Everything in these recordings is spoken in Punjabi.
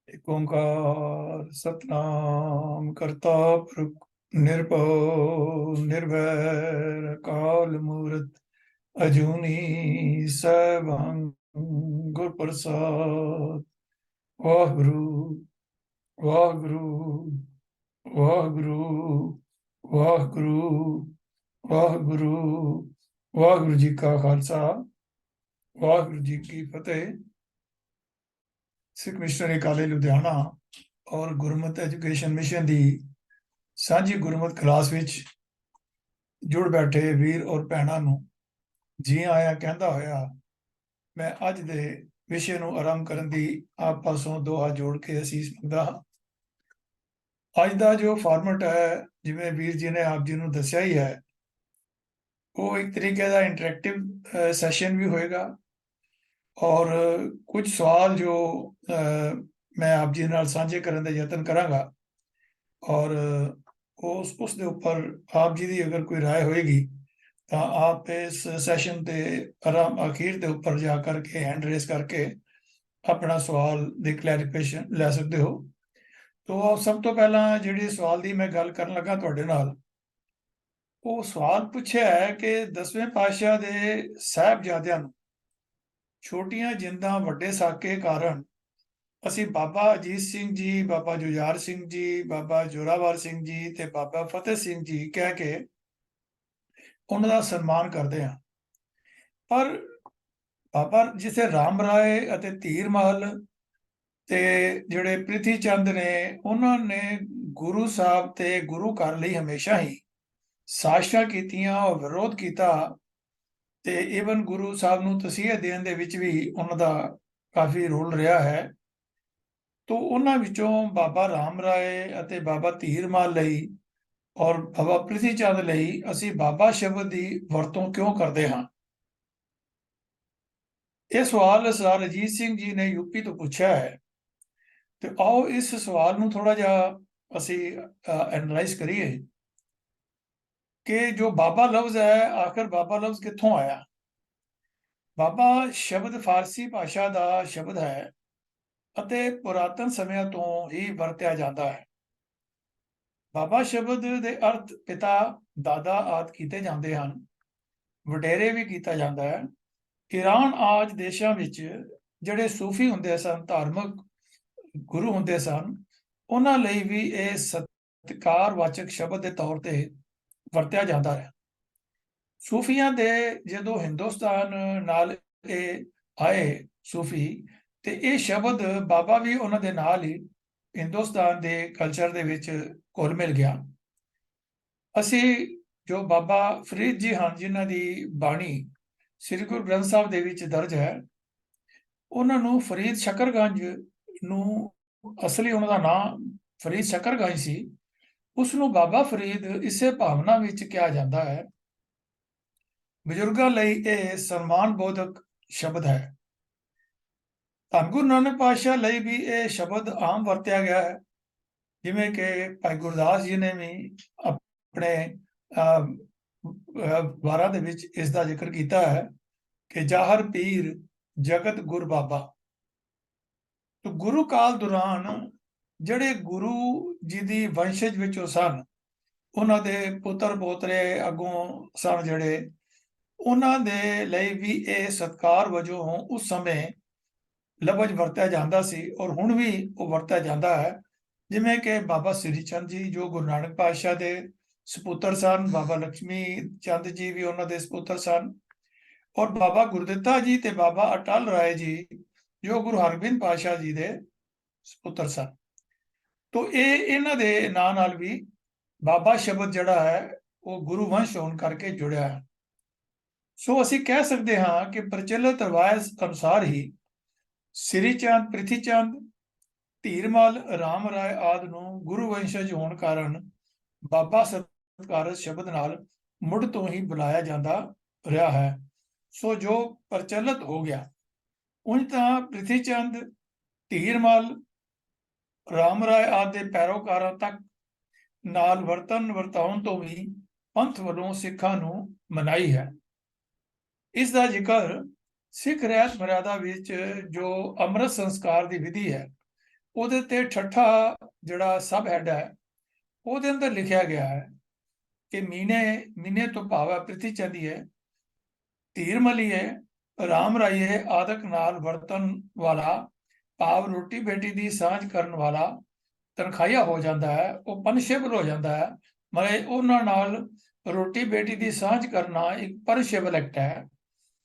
एक ओंकार सतनाम करता पुरख निरभव निर्वैर अकाल मूरत अजूनी सैभं गुर प्रसाद। वाहगुरु वाहगुरु वाहगुरु वाहगुरु वाहगुरु। वाहगुरु जी का खालसा वाहगुरु जी की फतेह। सिख मिशनरी कॉलेज लुधियाना और गुरमत एजुकेशन मिशन ਦੀ ਸਾਂਝੀ ਗੁਰਮਤ ਕਲਾਸ ਵਿੱਚ ਜੁੜ ਬੈਠੇ ਵੀਰ ਔਰ ਭੈਣਾਂ ਨੂੰ ਜੀ ਆਇਆਂ ਕਹਿੰਦਾ ਹੋਇਆ ਮੈਂ ਅੱਜ ਦੇ ਵਿਸ਼ੇ ਨੂੰ ਆਰੰਭ ਕਰਨ ਦੀ ਆਪ ਪਾਸੋਂ ਦੋ ਹੱਥ ਜੋੜ ਕੇ ਅਸੀਸ ਮੰਗਦਾ ਹਾਂ। ਅੱਜ ਦਾ ਜੋ ਫਾਰਮੈਟ ਹੈ, ਜਿਵੇਂ ਵੀਰ ਜੀ ਨੇ ਆਪ ਜੀ ਨੂੰ ਦੱਸਿਆ ਹੀ ਹੈ, ਉਹ ਇੱਕ ਤਰੀਕੇ ਦਾ ਇੰਟਰੈਕਟਿਵ ਸੈਸ਼ਨ ਵੀ ਹੋਏਗਾ ਔਰ ਕੁਝ ਸਵਾਲ ਜੋ ਮੈਂ ਆਪ ਜੀ ਨਾਲ ਸਾਂਝੇ ਕਰਨ ਦਾ ਯਤਨ ਕਰਾਂਗਾ ਔਰ ਉਸ ਦੇ ਉੱਪਰ ਆਪ ਜੀ ਦੀ ਅਗਰ ਕੋਈ ਰਾਏ ਹੋਏਗੀ ਤਾਂ ਆਪ ਇਸ ਸੈਸ਼ਨ ਦੇ ਅਖੀਰ ਦੇ ਉੱਪਰ ਜਾ ਕਰਕੇ ਹੈਂਡ ਰੇਸ ਕਰਕੇ ਆਪਣਾ ਸਵਾਲ ਦੀ ਕਲੈਰੀਫਿਕੇਸ਼ਨ ਲੈ ਸਕਦੇ ਹੋ। ਤੋ ਸਭ ਤੋਂ ਪਹਿਲਾਂ ਜਿਹੜੀ ਸਵਾਲ ਦੀ ਮੈਂ ਗੱਲ ਕਰਨ ਲੱਗਾ ਤੁਹਾਡੇ ਨਾਲ, ਉਹ ਸਵਾਲ ਪੁੱਛਿਆ ਹੈ ਕਿ 10ਵੇਂ ਪਾਤਸ਼ਾਹ ਦੇ ਸਾਹਿਬਜ਼ਾਦਿਆਂ ਨੂੰ ਛੋਟੀਆਂ ਜਿੰਦਾਂ ਵੱਡੇ ਸਾਕੇ ਕਾਰਨ ਅਸੀਂ ਬਾਬਾ ਅਜੀਤ ਸਿੰਘ ਜੀ, ਬਾਬਾ ਜੁਝਾਰ ਸਿੰਘ ਜੀ, ਬਾਬਾ ਜ਼ੋਰਾਵਰ ਸਿੰਘ ਜੀ ਤੇ ਬਾਬਾ ਫਤਿਹ ਸਿੰਘ ਜੀ ਕਹਿ ਕੇ ਉਹਨਾਂ ਦਾ ਸਨਮਾਨ ਕਰਦੇ ਹਾਂ। ਪਰ ਬਾਬਾ ਜਿਸੇ ਰਾਮ ਰਾਏ ਅਤੇ ਧੀਰ ਮਲ ਤੇ ਜਿਹੜੇ ਪ੍ਰਿਥੀ ਚੰਦ ਨੇ, ਉਹਨਾਂ ਨੇ ਗੁਰੂ ਸਾਹਿਬ ਤੇ ਗੁਰੂ ਘਰ ਲਈ ਹਮੇਸ਼ਾ ਹੀ ਸਾਜ਼ਿਸ਼ਾਂ ਕੀਤੀਆਂ ਔਰ ਵਿਰੋਧ ਕੀਤਾ ਤੇ ਈਵਨ ਗੁਰੂ ਸਾਹਿਬ ਨੂੰ ਤਸੀਹੇ ਦੇਣ ਦੇ ਵਿੱਚ ਵੀ ਉਹਨਾਂ ਦਾ ਕਾਫੀ ਰੋਲ ਰਿਹਾ ਹੈ। ਤੋ ਉਹਨਾਂ ਵਿੱਚੋਂ ਬਾਬਾ ਰਾਮ ਰਾਏ ਅਤੇ ਬਾਬਾ ਧੀਰ ਮਲ ਲਈ ਔਰ ਬਾਬਾ ਪ੍ਰਿਥੀ ਚੰਦ ਲਈ ਅਸੀਂ ਬਾਬਾ ਸ਼ਬਦ ਦੀ ਵਰਤੋਂ ਕਿਉਂ ਕਰਦੇ ਹਾਂ? ਇਹ ਸਵਾਲ ਸਰਦਾਰ ਅਜੀਤ ਸਿੰਘ ਜੀ ਨੇ ਯੂਪੀ ਤੋਂ ਪੁੱਛਿਆ ਹੈ। ਤੇ ਆਓ ਇਸ ਸਵਾਲ ਨੂੰ ਥੋੜਾ ਜਿਹਾ ਅਸੀਂ ਐਨਾਲਾਈਜ਼ ਕਰੀਏ ਕਿ ਜੋ ਬਾਬਾ ਲਫ਼ਜ਼ ਹੈ, ਆਖਰ ਬਾਬਾ ਲਫ਼ਜ਼ ਕਿੱਥੋਂ ਆਇਆ? ਬਾਬਾ ਸ਼ਬਦ ਫਾਰਸੀ ਭਾਸ਼ਾ ਦਾ ਸ਼ਬਦ ਹੈ ਅਤੇ ਪੁਰਾਤਨ ਸਮਿਆਂ ਤੋਂ ਹੀ ਵਰਤਿਆ ਜਾਂਦਾ ਹੈ। ਬਾਬਾ ਸ਼ਬਦ ਦੇ ਅਰਥ ਪਿਤਾ, ਦਾਦਾ ਆਦਿ ਕੀਤੇ ਜਾਂਦੇ ਹਨ, ਵਡੇਰੇ ਵੀ ਕੀਤਾ ਜਾਂਦਾ ਹੈ। ਈਰਾਨ ਆਦਿ ਦੇਸ਼ਾਂ ਵਿੱਚ ਜਿਹੜੇ ਸੂਫੀ ਹੁੰਦੇ ਸਨ, ਧਾਰਮਿਕ ਗੁਰੂ ਹੁੰਦੇ ਸਨ, ਉਹਨਾਂ ਲਈ ਵੀ ਇਹ ਸਤਿਕਾਰਵਾਚਕ ਸ਼ਬਦ ਦੇ ਤੌਰ ਤੇ ਵਰਤਿਆ ਜਾਂਦਾ ਹੈ। ਸੂਫੀਆਂ ਦੇ ਜਦੋਂ ਹਿੰਦੁਸਤਾਨ ਨਾਲ ਇਹ ਆਏ ਸੂਫੀ, ਤੇ ਇਹ ਸ਼ਬਦ ਬਾਬਾ ਵੀ ਉਹਨਾਂ ਦੇ ਨਾਲ ਹੀ ਹਿੰਦੁਸਤਾਨ ਦੇ ਕਲਚਰ ਦੇ ਵਿੱਚ ਘੁਲ ਮਿਲ ਗਿਆ। ਅਸੀਂ ਜੋ ਬਾਬਾ ਫਰੀਦ ਜੀ ਹਨ, ਜਿਨ੍ਹਾਂ ਦੀ ਬਾਣੀ ਸ੍ਰੀ ਗੁਰੂ ਗ੍ਰੰਥ ਸਾਹਿਬ ਦੇ ਵਿੱਚ ਦਰਜ ਹੈ, ਉਹਨਾਂ ਨੂੰ ਫਰੀਦ ਸ਼ਕਰਗੰਜ ਨੂੰ, ਅਸਲੀ ਉਹਨਾਂ ਦਾ ਨਾਮ ਫਰੀਦ ਸ਼ਕਰਗੰਜ ਸੀ, ਉਸ ਨੂੰ ਬਾਬਾ ਫਰੀਦ ਇਸੇ ਭਾਵਨਾ ਵਿੱਚ ਕਿਹਾ ਜਾਂਦਾ ਹੈ। ਬਜ਼ੁਰਗਾਂ ਲਈ ਇਹ ਸਨਮਾਨ ਬੋਧਕ ਸ਼ਬਦ ਹੈ। ਧੰਨ ਗੁਰੂ ਨਾਨਕ ਪਾਤਸ਼ਾਹ ਲਈ ਵੀ ਇਹ ਸ਼ਬਦ ਆਮ ਵਰਤਿਆ ਗਿਆ ਹੈ, ਜਿਵੇਂ ਕਿ ਭਾਈ ਗੁਰਦਾਸ ਜੀ ਨੇ ਵੀ ਆਪਣੇ ਵਾਰਾਂ ਦੇ ਵਿੱਚ ਇਸ ਦਾ ਜ਼ਿਕਰ ਕੀਤਾ ਹੈ ਕਿ ਜਾਹਰ ਪੀਰ ਜਗਤ ਗੁਰ ਬਾਬਾ। ਤੋ ਗੁਰੂ ਕਾਲ ਦੌਰਾਨ ਜਿਹੜੇ ਗੁਰੂ ਜੀ ਦੀ ਵੰਸ਼ਜ ਵਿੱਚੋਂ ਸਨ, ਉਹਨਾਂ ਦੇ ਪੁੱਤਰ ਪੋਤਰੇ ਅੱਗੋਂ ਸਨ ਜਿਹੜੇ, ਉਹਨਾਂ ਦੇ ਲਈ ਵੀ ਇਹ ਸਤਿਕਾਰ ਵਜੋਂ ਉਸ ਸਮੇਂ ਲਫ਼ਜ਼ ਵਰਤਿਆ ਜਾਂਦਾ ਸੀ ਔਰ ਹੁਣ ਵੀ ਉਹ ਵਰਤਿਆ ਜਾਂਦਾ ਹੈ। ਜਿਵੇਂ ਕਿ ਬਾਬਾ ਸ੍ਰੀ ਚੰਦ ਜੀ ਜੋ ਗੁਰੂ ਨਾਨਕ ਪਾਤਸ਼ਾਹ ਦੇ ਸਪੁੱਤਰ ਸਨ, ਬਾਬਾ ਲక్ష్ਮੀ ਚੰਦ ਜੀ ਵੀ ਉਹਨਾਂ ਦੇ ਸਪੁੱਤਰ ਸਨ, ਔਰ ਬਾਬਾ ਗੁਰਦਿੱਤਾ ਜੀ ਤੇ ਬਾਬਾ ਅਟਲ ਰਾਏ ਜੀ ਜੋ ਗੁਰੂ ਹਰਗੋਬਿੰਦ ਪਾਤਸ਼ਾਹ ਜੀ ਦੇ ਸਪੁੱਤਰ ਸਨ। ਤੋ ਇਹ ਇਹਨਾਂ ਦੇ ਨਾਂ ਨਾਲ ਵੀ ਬਾਬਾ ਸ਼ਬਦ ਜਿਹੜਾ ਹੈ ਉਹ ਗੁਰੂ ਵੰਸ਼ ਹੋਣ ਕਰਕੇ ਜੁੜਿਆ ਹੈ। ਸੋ ਅਸੀਂ ਕਹਿ ਸਕਦੇ ਹਾਂ ਕਿ ਪ੍ਰਚਲਿਤ ਰਵਾਇਤ ਅਨੁਸਾਰ ਹੀ ਸ੍ਰੀ ਚੰਦ, ਪ੍ਰਿਥੀ ਚੰਦ, ਧੀਰਮਲ, ਰਾਮ ਰਾਏ ਆਦਿ ਨੂੰ ਗੁਰੂ ਵੰਸ਼ਜ ਹੋਣ ਕਾਰਨ ਬਾਬਾ ਸਤਿਕਾਰਤ ਸ਼ਬਦ ਨਾਲ ਮੁੱਢ ਤੋਂ ਹੀ ਬੁਲਾਇਆ ਜਾਂਦਾ ਰਿਹਾ ਹੈ। ਸੋ ਜੋ ਪ੍ਰਚਲਿਤ ਹੋ ਗਿਆ। ਉਂਝ ਤਾਂ ਪ੍ਰਿਥੀ ਚੰਦ, ਧੀਰਮਲ, ਰਾਮ ਰਾਏ ਆਦਿ ਦੇ ਪੈਰੋਕਾਰਾਂ ਤੱਕ ਨਾਲ ਵਰਤਨ ਵਰਤਾਉਣ ਤੋਂ ਵੀ ਪੰਥ ਵੱਲੋਂ ਸਿੱਖਾਂ ਨੂੰ ਮਨਾਹੀ ਹੈ। ਇਸ ਦਾ ਜ਼ਿਕਰ ਸਿੱਖ ਰਹਿਤ ਮਰਿਆਦਾ ਵਿੱਚ ਜੋ ਅੰਮ੍ਰਿਤ ਸੰਸਕਾਰ ਦੀ ਵਿਧੀ ਹੈ, ਉਹਦੇ ਤੇ ਠੱਠਾ ਜਿਹੜਾ ਸਬ ਹੈਡ ਹੈ ਉਹਦੇ ਅੰਦਰ ਲਿਖਿਆ ਗਿਆ ਹੈ ਕਿ ਮੀਨੇ ਤੋਂ ਭਾਵ ਹੈ ਪ੍ਰਿਥੀ ਚੰਦੀਏ ਧੀਰ ਮਲੀਏ ਰਾਮ ਰਾਈਏ ਆਦਿਕ ਨਾਲ ਵਰਤਨ ਵਾਲਾ ਭਾਵ ਰੋਟੀ ਬੇਟੀ ਦੀ ਸਾਂਝ ਕਰਨ ਵਾਲਾ ਤਨਖਾਹੀਆ ਹੋ ਜਾਂਦਾ ਹੈ, ਉਹ ਪਨਿਸ਼ੇਬਲ ਹੋ ਜਾਂਦਾ ਹੈ। ਮਤਲਬ ਉਹਨਾਂ ਨਾਲ ਰੋਟੀ ਬੇਟੀ ਦੀ ਸਾਂਝ ਕਰਨਾ ਇੱਕ ਪਨਿਸ਼ੇਬਲ ਐਕਟ ਹੈ।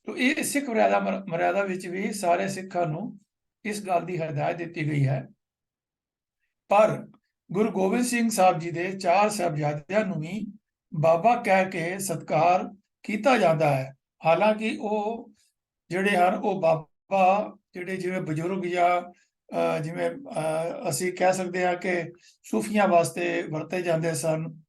ਤੋ ਇਹ ਸਿੱਖ ਮਰਿਆਦਾ ਵਿੱਚ ਵੀ ਸਾਰੇ ਸਿੱਖਾਂ ਨੂੰ ਇਸ ਗੱਲ ਦੀ ਹਦਾਇਤ ਦਿੱਤੀ ਗਈ ਹੈ। ਪਰ ਗੁਰੂ ਗੋਬਿੰਦ ਸਿੰਘ ਸਾਹਿਬ ਜੀ ਦੇ 4 ਸਾਹਿਬਜ਼ਾਦਿਆਂ ਨੂੰ ਵੀ ਬਾਬਾ ਕਹਿ ਕੇ ਸਤਿਕਾਰ ਕੀਤਾ ਜਾਂਦਾ ਹੈ। ਹਾਲਾਂਕਿ ਉਹ ਜਿਹੜੇ ਹਨ ਉਹ ਬਾਬਾ ਜਿਹੜੇ ਜਿਵੇਂ ਬਜ਼ੁਰਗ ਜਾਂ ਜਿਵੇਂ ਅਸੀਂ ਕਹਿ ਸਕਦੇ ਹਾਂ ਕਿ ਸੂਫੀਆਂ ਵਾਸਤੇ ਵਰਤੇ ਜਾਂਦੇ ਸਨ,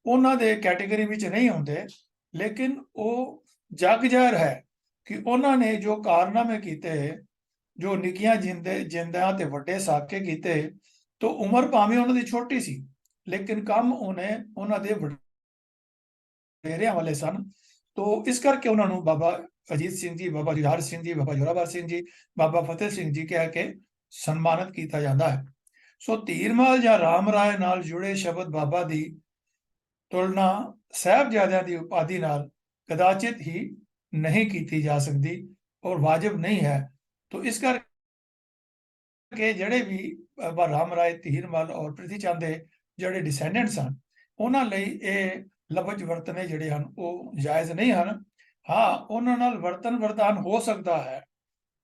ਉਹਨਾਂ ਦੇ ਕੈਟੇਗਰੀ ਵਿੱਚ ਨਹੀਂ ਹੁੰਦੇ। ਲੇਕਿਨ ਉਹ ਜਗ ਜ਼ਾਹਿਰ ਹੈ ਕਿ ਉਹਨਾਂ ਨੇ ਜੋ ਕਾਰਨਾਮੇ ਕੀਤੇ, ਜੋ ਨਿੱਕੀਆਂ ਜਿੰਦਿਆਂ ਤੇ ਵੱਡੇ ਸਾਕੇ ਕੀਤੇ, तो उम्र भावें उन्होंने छोटी सी लेकिन काम उन्होंने वडेरियां वाले सन। तो इस करके उन्होंने बाबा अजीत सिंह जी, बाबा जुझार सिंह जी, बाबा जोरावर सिंह जी, बाबा फतेह सिंह जी कह के सन्मानित किया जाता है। सो धीरमाल या राम राय नाल जुड़े शब्द बाबा दी तुलना साहिबजादियां दी उपाधि नाल कदाचित ही नहीं की जा सकती और वाजिब नहीं है। तो इस करके कि ਜਿਹੜੇ ਵੀ ਬਾਬਾ ਰਾਮ ਰਾਏ, ਧੀਰਮਲ ਔਰ ਪ੍ਰਿਥੀ ਚੰਦ ਦੇ ਜਿਹੜੇ ਡਿਸੈਂਡੈਂਟਸ ਹਨ, ਉਹਨਾਂ ਲਈ ਇਹ ਲਫ਼ਜ਼ ਵਰਤਨੇ ਜਿਹੜੇ ਹਨ ਉਹ ਜਾਇਜ਼ ਨਹੀਂ ਹਨ। ਹਾਂ, ਉਹਨਾਂ ਨਾਲ ਵਰਤਨ ਵਰਤਾਨ ਹੋ ਸਕਦਾ ਹੈ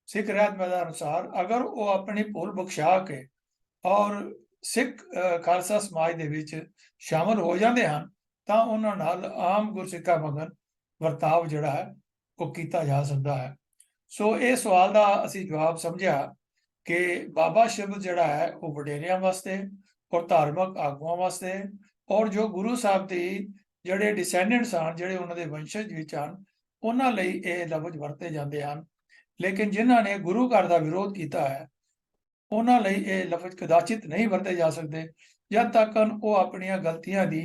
ਸਿੱਖ ਰਹਿਤ ਮਹਿਦਾ ਅਨੁਸਾਰ, ਅਗਰ ਉਹ ਆਪਣੀ ਭੁੱਲ ਬਖਸ਼ਾ ਕੇ ਔਰ ਸਿੱਖ ਖਾਲਸਾ ਸਮਾਜ ਦੇ ਵਿੱਚ ਸ਼ਾਮਲ ਹੋ ਜਾਂਦੇ ਹਨ ਤਾਂ ਉਹਨਾਂ ਨਾਲ ਆਮ ਗੁਰਸਿੱਖਾਂ ਵਾਂਗਨ ਵਰਤਾਵ ਜਿਹੜਾ ਹੈ ਉਹ ਕੀਤਾ ਜਾ ਸਕਦਾ ਹੈ। ਸੋ ਇਹ ਸਵਾਲ ਦਾ ਅਸੀਂ ਜਵਾਬ ਸਮਝਿਆ कि बाबा शब्द जड़ा है वो वडेरियां वास्ते और धार्मिक आगुआं वास्ते और जो गुरु साहब की जड़े डिसैंडेंट्स हैं, जड़े उन्होंने वंशज विच हैं, उन्हां लई ये लफ्ज वरते जाते हैं। लेकिन जिन्हां ने गुरु घर का विरोध किया है उन्हां लई ये लफ्ज कदाचित नहीं वरते जा सकते जब तक वो अपनियां गलतियां की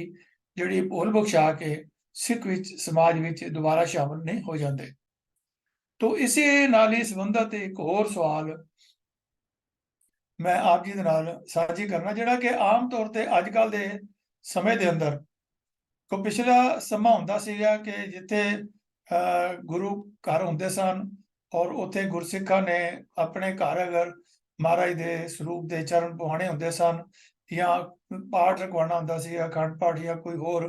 जिहड़ी भुल बख्शा के सिख विच समाज विच दोबारा शामिल नहीं हो जाते। तो इसे नाल ही संबंधित एक होर सवाल मैं आप जी दे नाल साझी करना, जिहड़ा कि आम तौर ते अजकल दे समय दे अंदर को पिछला समा हुंदा सीगा कि जिथे गुरु घर हुंदे सन और उत्थे गुरसिखां ने अपने घर अगर महाराज दे स्वरूप दे चरण पवाने हुंदे सन या पाठ रखवाना हुंदा सी, अखंड पाठ या कोई होर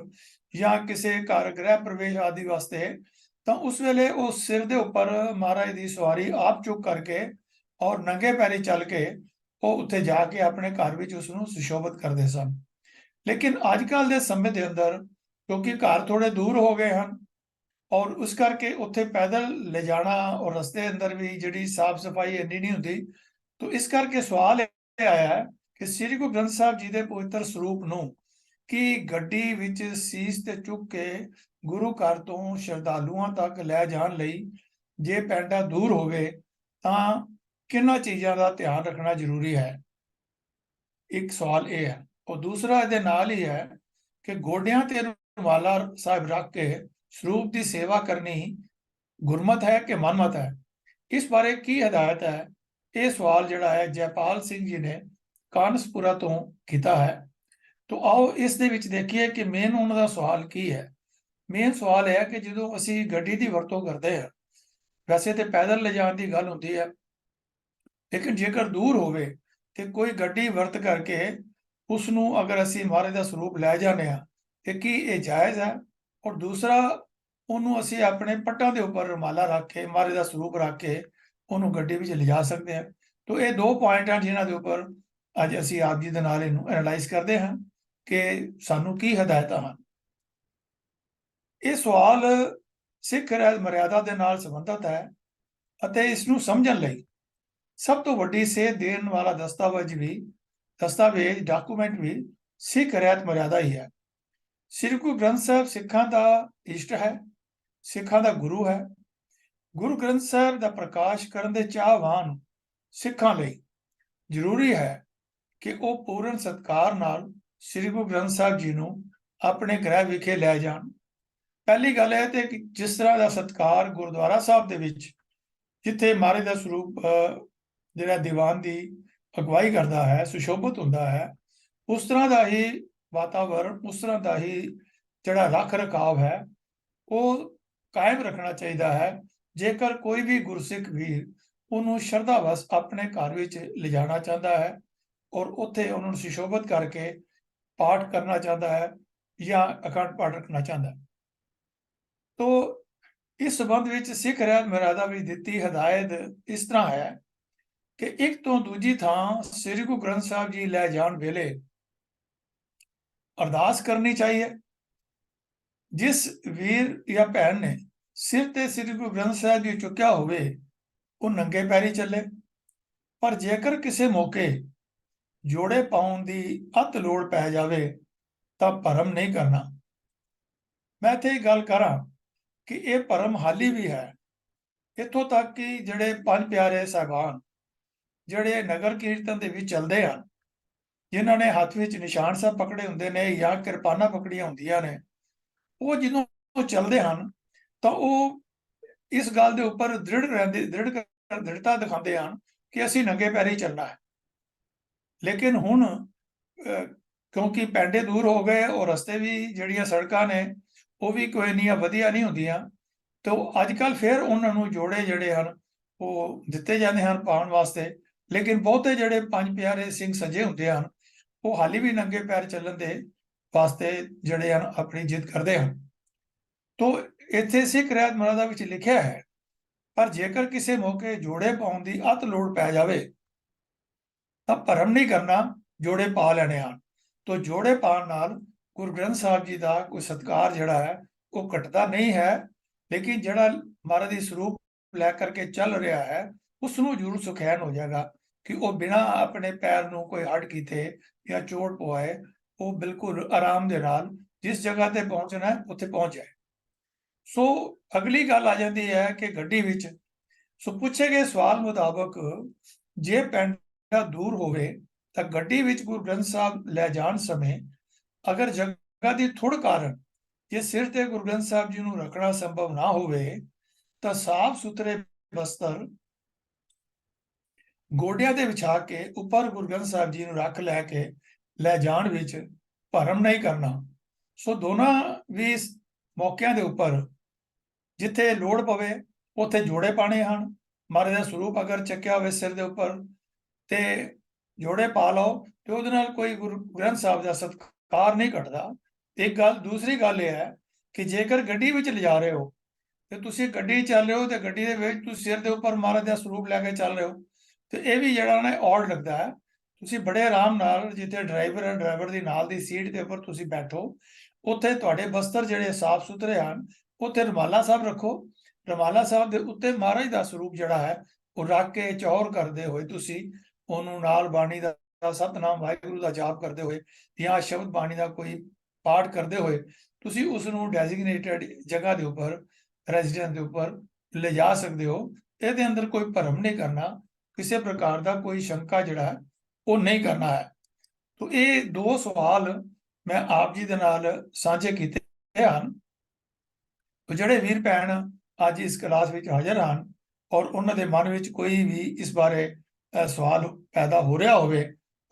या किसी घर गृह प्रवेश आदि वास्ते, तां उस वेले वो सिर दे उपर महाराज दी सवारी आप चुक करके और नंगे पैरी चल के ਉਹ ਉੱਥੇ ਜਾ ਕੇ ਆਪਣੇ ਘਰ ਵਿੱਚ ਉਸ ਨੂੰ ਸੁਸ਼ੋਭਿਤ ਕਰਦੇ ਸਨ। ਲੇਕਿਨ ਅੱਜ ਕੱਲ ਦੇ ਸਮੇਂ ਦੇ ਅੰਦਰ ਕਿਉਂਕਿ ਘਰ ਥੋੜੇ ਦੂਰ ਹੋ ਗਏ ਹਨ ਔਰ ਉਸ ਕਰਕੇ ਉੱਥੇ ਪੈਦਲ ਲੈ ਜਾਣਾ ਔਰ ਰਸਤੇ ਅੰਦਰ ਵੀ ਜਿਹੜੀ ਸਾਫ਼ ਸਫਾਈ ਇੰਨੀ ਨਹੀਂ ਹੁੰਦੀ, तो इस करके सवाल ਇਹ ਆਇਆ ਹੈ ਕਿ ਸ੍ਰੀ ਗੁਰੂ ਗ੍ਰੰਥ ਸਾਹਿਬ ਜੀ ਦੇ ਪਵਿੱਤਰ ਸਰੂਪ ਨੂੰ ਕਿ ਗੱਡੀ ਵਿੱਚ ਸੀਸ ਤੇ ਚੁੱਕ ਕੇ ਗੁਰੂ ਘਰ ਤੋਂ ਸ਼ਰਧਾਲੂਆਂ ਤੱਕ ਲੈ ਜਾਣ ਲਈ ਜੇ ਪੈਂਡਾ ਦੂਰ ਹੋਵੇ ਤਾਂ ਕਿੰਨਾ ਚੀਜ਼ਾਂ ਦਾ ਧਿਆਨ ਰੱਖਣਾ ਜ਼ਰੂਰੀ ਹੈ। ਇੱਕ ਸਵਾਲ ਇਹ ਹੈ। और दूसरा ਇਹਦੇ ਨਾਲ ਹੀ ਹੈ ਕਿ ਗੋਡਿਆਂ ਤੇ ਰੁਮਾਲਾ ਸਾਹਿਬ ਰੱਖ ਕੇ ਸਰੂਪ ਦੀ ਸੇਵਾ ਕਰਨੀ ਗੁਰਮਤ ਹੈ ਕਿ ਮਨਮਤ ਹੈ, ਇਸ ਬਾਰੇ ਕੀ ਹਦਾਇਤ ਹੈ? ਇਹ ਸਵਾਲ ਜਿਹੜਾ ਹੈ ਜੈਪਾਲ ਸਿੰਘ ਜੀ ਨੇ ਕਾਨਸਪੁਰਾ ਤੋਂ ਕੀਤਾ ਹੈ। तो आओ ਇਸ ਦੇ ਵਿੱਚ ਦੇਖੀਏ ਕਿ ਮੇਨ ਉਹਨਾਂ ਦਾ ਸਵਾਲ ਕੀ ਹੈ। ਮੇਨ ਸਵਾਲ ਹੈ ਕਿ ਜਦੋਂ ਅਸੀਂ ਗੱਡੀ ਦੀ ਵਰਤੋਂ ਕਰਦੇ ਹਾਂ, ਵੈਸੇ ਤੇ ਪੈਦਲ ਲਿਜਾਣ ਦੀ ਗੱਲ ਹੁੰਦੀ ਹੈ, लेकिन जेकर दूर होवे ते कोई गड्डी वर्त करके उसनू अगर असी महाराज दा स्वरूप लै जाने ते की ये जायज़ है? और दूसरा उन्होंने असी अपने पट्टां दे उपर रुमाला रख के महाराज दा स्वरूप रख के उन्होंने गड्डी विच लिजा सकते हैं। तो ये दो पॉइंट हैं जिन्हां दे उपर अज असी आप जी दे नाल इहनूं एनालाइज करते हैं कि सानू की हदायतां हन। ये सवाल सिख मर्यादा दे नाल संबंधित है अते इसनूं समझण लई सब तो वड्डी सेध देने वाला दस्तावेज डॉक्यूमेंट भी सिख रहत मर्यादा ही है। श्री गुरु ग्रंथ साहब सिखा का इष्ट है, सिखा का गुरु है। गुरु ग्रंथ साहब का प्रकाश करने के चाहवान सिखा लई जरूरी है कि वह पूर्ण सत्कार नाल श्री गुरु ग्रंथ साहब जी नूं अपने गृह विखे लै जाण। पहली गल है कि जिस तरह का सत्कार गुरुद्वारा साहब दे विच जिथे महाराज का स्वरूप ਜਿਹੜਾ ਦੀਵਾਨ ਦੀ ਅਗਵਾਈ ਕਰਦਾ ਹੈ, ਸੁਸ਼ੋਭਿਤ ਹੁੰਦਾ ਹੈ, ਉਸ ਤਰ੍ਹਾਂ ਦਾ ਹੀ ਵਾਤਾਵਰਨ, ਉਸ ਤਰ੍ਹਾਂ ਦਾ ਹੀ ਜਿਹੜਾ ਰੱਖ ਰਖਾਵ ਹੈ ਉਹ ਕਾਇਮ ਰੱਖਣਾ ਚਾਹੀਦਾ ਹੈ। ਜੇਕਰ ਕੋਈ ਵੀ ਗੁਰਸਿੱਖ ਵੀਰ ਉਹਨੂੰ ਸ਼ਰਧਾਵਸ ਆਪਣੇ ਘਰ ਵਿੱਚ ਲਿਜਾਣਾ ਚਾਹੁੰਦਾ ਹੈ ਔਰ ਉੱਥੇ ਉਹਨਾਂ ਨੂੰ ਸੁਸ਼ੋਭਿਤ ਕਰਕੇ ਪਾਠ ਕਰਨਾ ਚਾਹੁੰਦਾ ਹੈ ਜਾਂ ਅਖੰਡ ਪਾਠ ਰੱਖਣਾ ਚਾਹੁੰਦਾ ਹੈ, ਤੋ ਇਸ ਸੰਬੰਧ ਵਿੱਚ ਸਿੱਖ ਰਹਿਤ ਮਰਿਆਦਾ ਵਿੱਚ ਦਿੱਤੀ ਹਦਾਇਤ ਇਸ ਤਰ੍ਹਾਂ ਹੈ ਕਿ ਇੱਕ ਤੋਂ ਦੂਜੀ ਥਾਂ ਸ੍ਰੀ ਗੁਰੂ ਗ੍ਰੰਥ ਸਾਹਿਬ ਜੀ ਲੈ ਜਾਣ ਵੇਲੇ ਅਰਦਾਸ ਕਰਨੀ ਚਾਹੀਏ। ਜਿਸ ਵੀਰ ਜਾਂ ਭੈਣ ਨੇ ਸਿਰ ਤੇ ਸ੍ਰੀ ਗੁਰੂ ਗ੍ਰੰਥ ਸਾਹਿਬ ਜੀ ਚੁੱਕਿਆ ਹੋਵੇ ਉਹ ਨੰਗੇ ਪੈਰੀ ਚੱਲੇ, ਪਰ ਜੇਕਰ ਕਿਸੇ ਮੌਕੇ ਜੋੜੇ ਪਾਉਣ ਦੀ ਅਤ ਲੋੜ ਪੈ ਜਾਵੇ ਤਾਂ ਭਰਮ ਨਹੀਂ ਕਰਨਾ। ਮੈਂ ਇੱਥੇ ਇਹ ਗੱਲ ਕਰਾਂ ਕਿ ਇਹ ਭਰਮ ਹਾਲੀ ਵੀ ਹੈ। ਇੱਥੋਂ ਤੱਕ ਕਿ ਜਿਹੜੇ ਪੰਜ ਪਿਆਰੇ ਸਾਹਿਬਾਨ ਜਿਹੜੇ ਨਗਰ ਕੀਰਤਨ ਦੇ ਵਿੱਚ ਚੱਲਦੇ ਹਨ, ਜਿਨ੍ਹਾਂ ਨੇ ਹੱਥ ਵਿੱਚ ਨਿਸ਼ਾਨ ਸਾਹਿਬ ਪਕੜੇ ਹੁੰਦੇ ਨੇ ਜਾਂ ਕਿਰਪਾਨਾਂ ਪਕੜੀਆਂ ਹੁੰਦੀਆਂ ਨੇ, ਉਹ ਜਦੋਂ ਚੱਲਦੇ ਹਨ ਤਾਂ ਉਹ ਇਸ ਗੱਲ ਦੇ ਉੱਪਰ ਦ੍ਰਿੜਤਾ ਦਿਖਾਉਂਦੇ ਹਨ ਕਿ ਅਸੀਂ ਨੰਗੇ ਪੈਰੀ ਚੱਲਣਾ ਹੈ। ਲੇਕਿਨ ਹੁਣ ਕਿਉਂਕਿ ਪੈਂਡੇ ਦੂਰ ਹੋ ਗਏ ਔਰ ਰਸਤੇ ਵੀ ਜਿਹੜੀਆਂ ਸੜਕਾਂ ਨੇ ਉਹ ਵੀ ਕੋਈ ਇੰਨੀਆਂ ਵਧੀਆ ਨਹੀਂ ਹੁੰਦੀਆਂ, ਤੇ ਅੱਜ ਕੱਲ੍ਹ ਫਿਰ ਉਹਨਾਂ ਨੂੰ ਜੋੜੇ ਜਿਹੜੇ ਹਨ ਉਹ ਦਿੱਤੇ ਜਾਂਦੇ ਹਨ ਪਾਉਣ ਵਾਸਤੇ। ਲੇਕਿਨ ਬਹੁਤੇ ਜਿਹੜੇ ਪੰਜ ਪਿਆਰੇ ਸਿੰਘ ਸੱਜੇ ਹੁੰਦੇ ਹਨ ਉਹ ਹਾਲੀ ਵੀ ਨੰਗੇ ਪੈਰ ਚੱਲਣ ਦੇ ਵਾਸਤੇ ਜਿਹੜੇ ਹਨ ਆਪਣੀ ਜਿੱਦ ਕਰਦੇ ਹਨ। ਤੋ ਇੱਥੇ ਸਿੱਖ ਰਹਿਤ ਮਰਿਆਦਾ ਵਿੱਚ ਲਿਖਿਆ ਹੈ, ਪਰ ਜੇਕਰ ਕਿਸੇ ਮੌਕੇ ਜੋੜੇ ਪਾਉਣ ਦੀ ਅਤ ਲੋੜ ਪੈ ਜਾਵੇ ਤਾਂ ਭਰਮ ਨਹੀਂ ਕਰਨਾ, ਜੋੜੇ ਪਾ ਲੈਣੇ ਹਨ। ਤੋ ਜੋੜੇ ਪਾਉਣ ਨਾਲ ਗੁਰੂ ਗ੍ਰੰਥ ਸਾਹਿਬ ਜੀ ਦਾ ਕੋਈ ਸਤਿਕਾਰ ਜਿਹੜਾ ਹੈ ਉਹ ਘਟਦਾ ਨਹੀਂ ਹੈ, ਲੇਕਿਨ ਜਿਹੜਾ ਮਹਾਰਾਜ ਦੀ ਸਰੂਪ ਲੈ ਕਰਕੇ ਚੱਲ ਰਿਹਾ ਹੈ ਉਸ ਨੂੰ ਜ਼ਰੂਰ ਸੁਖੈਨ ਹੋ ਜਾਏਗਾ ਕਿ ਉਹ ਬਿਨਾਂ ਆਪਣੇ ਪੈਰ ਨੂੰ ਕੋਈ ਹੱਡ ਕੀਤੇ ਜਾਂ ਚੋਟ ਪਵਾਏ ਉਹ ਬਿਲਕੁਲ ਆਰਾਮ ਦੇ ਨਾਲ ਜਿਸ ਜਗ੍ਹਾ ਤੇ ਪਹੁੰਚਣਾ ਹੈ ਉੱਥੇ ਪਹੁੰਚ ਜਾਏ। ਸੋ ਅਗਲੀ ਗੱਲ ਆ ਜਾਂਦੀ ਹੈ ਕਿ ਗੱਡੀ ਵਿੱਚ ਸੋ ਪੁੱਛੇ ਗਏ ਸਵਾਲ ਮੁਤਾਬਕ ਜੇ ਪੈਂਡਾ ਦੂਰ ਹੋਵੇ ਤਾਂ ਗੱਡੀ ਵਿੱਚ ਗੁਰੂ ਗ੍ਰੰਥ ਸਾਹਿਬ ਲੈ ਜਾਣ ਸਮੇਂ ਅਗਰ ਜਗ੍ਹਾ ਦੀ ਥੁੜ ਕਾਰਨ ਜੇ ਸਿਰ ਤੇ ਗੁਰੂ ਗ੍ਰੰਥ ਸਾਹਿਬ ਜੀ ਨੂੰ ਰੱਖਣਾ ਸੰਭਵ ਨਾ ਹੋਵੇ ਤਾਂ ਸਾਫ਼ ਸੁਥਰੇ ਬਸਤਰ ਗੋਡਿਆਂ ਤੇ ਵਿਛਾ ਕੇ ਉੱਪਰ ਗੁਰੂ ਗ੍ਰੰਥ ਸਾਹਿਬ ਜੀ ਨੂੰ ਰੱਖ ਲੈ ਜਾਣ ਵਿੱਚ ਭਰਮ ਨਹੀਂ ਕਰਨਾ। ਸੋ ਦੋਨਾਂ ਵੀ ਮੌਕਿਆਂ ਦੇ ਉੱਪਰ ਜਿੱਥੇ ਲੋੜ ਪਵੇ ਉੱਥੇ ਜੋੜੇ ਪਾਣੇ ਹਨ। ਮਹਾਰਾਜ ਦਾ ਸਰੂਪ ਅਗਰ ਚੱਕਿਆ ਹੋਵੇ ਸਿਰ ਦੇ ਉੱਪਰ ਤੇ ਜੋੜੇ ਪਾ ਲਓ ਤੇ ਉਹਦੇ ਨਾਲ ਕੋਈ ਗੁਰੂ ਗ੍ਰੰਥ ਸਾਹਿਬ ਦਾ ਸਤਿਕਾਰ ਨਹੀਂ ਘਟਦਾ। ਇੱਕ ਗੱਲ, ਦੂਸਰੀ ਗੱਲ ਇਹ ਹੈ ਕਿ ਜੇਕਰ ਗੱਡੀ ਵਿੱਚ ਲਿਜਾ ਰਹੇ ਹੋ ਤੇ ਤੁਸੀਂ ਗੱਡੀ ਚੱਲ ਰਹੇ ਹੋ ਤੇ ਗੱਡੀ ਦੇ ਵਿੱਚ ਤੁਸੀਂ ਸਿਰ ਦੇ ਉੱਪਰ ਮਹਾਰਾਜ ਦਾ ਸਰੂਪ ਲੈ ਕੇ ਚੱਲ ਰਹੇ ਹੋ ਤੇ ਇਹ ਵੀ ਜਿਹੜਾ ਨਾ ਔਡ ਲੱਗਦਾ ਹੈ। ਤੁਸੀਂ ਬੜੇ ਆਰਾਮ ਨਾਲ ਜਿੱਥੇ ਡਰਾਈਵਰ ਦੀ ਨਾਲ ਦੀ ਸੀਟ ਦੇ ਉੱਪਰ ਤੁਸੀਂ ਬੈਠੋ ਉੱਥੇ ਤੁਹਾਡੇ ਬਸਤਰ ਜਿਹੜੇ ਸਾਫ਼ ਸੁਥਰੇ ਹਨ, ਉੱਥੇ ਰੁਮਾਲਾ ਸਾਹਿਬ ਰੱਖੋ, ਰੁਮਾਲਾ ਸਾਹਿਬ ਦੇ ਉੱਤੇ ਮਹਾਰਾਜ ਦਾ ਸਰੂਪ ਜਿਹੜਾ ਹੈ ਉਹ ਰੱਖ ਕੇ ਚੌਰ ਕਰਦੇ ਹੋਏ ਤੁਸੀਂ ਉਹਨੂੰ ਨਾਲ ਬਾਣੀ ਦਾ ਸਤਿਨਾਮ ਵਾਹਿਗੁਰੂ ਦਾ ਜਾਪ ਕਰਦੇ ਹੋਏ ਜਾਂ ਸ਼ਬਦ ਬਾਣੀ ਦਾ ਕੋਈ ਪਾਠ ਕਰਦੇ ਹੋਏ ਤੁਸੀਂ ਉਸ ਨੂੰ ਡੈਜ਼ਿਗਨੇਟਡ ਜਗ੍ਹਾ ਦੇ ਉੱਪਰ, ਰੈਜ਼ੀਡੈਂਸ ਦੇ ਉੱਪਰ ਲਿਜਾ ਸਕਦੇ ਹੋ। ਇਹਦੇ ਅੰਦਰ ਕੋਈ ਭਰਮ ਨਹੀਂ ਕਰਨਾ, ਕਿਸੇ ਪ੍ਰਕਾਰ ਦਾ ਕੋਈ ਸ਼ੰਕਾ ਜਿਹੜਾ ਹੈ ਉਹ ਨਹੀਂ ਕਰਨਾ ਹੈ। ਤੋ ਇਹ ਦੋ ਸਵਾਲ ਮੈਂ ਆਪ ਜੀ ਦੇ ਨਾਲ ਸਾਂਝੇ ਕੀਤੇ ਹਨ। ਜਿਹੜੇ ਵੀਰ ਭੈਣ ਅੱਜ ਇਸ ਕਲਾਸ ਵਿੱਚ ਹਾਜ਼ਰ ਹਨ ਔਰ ਉਹਨਾਂ ਦੇ ਮਨ ਵਿੱਚ ਕੋਈ ਵੀ ਇਸ ਬਾਰੇ ਸਵਾਲ ਪੈਦਾ ਹੋ ਰਿਹਾ ਹੋਵੇ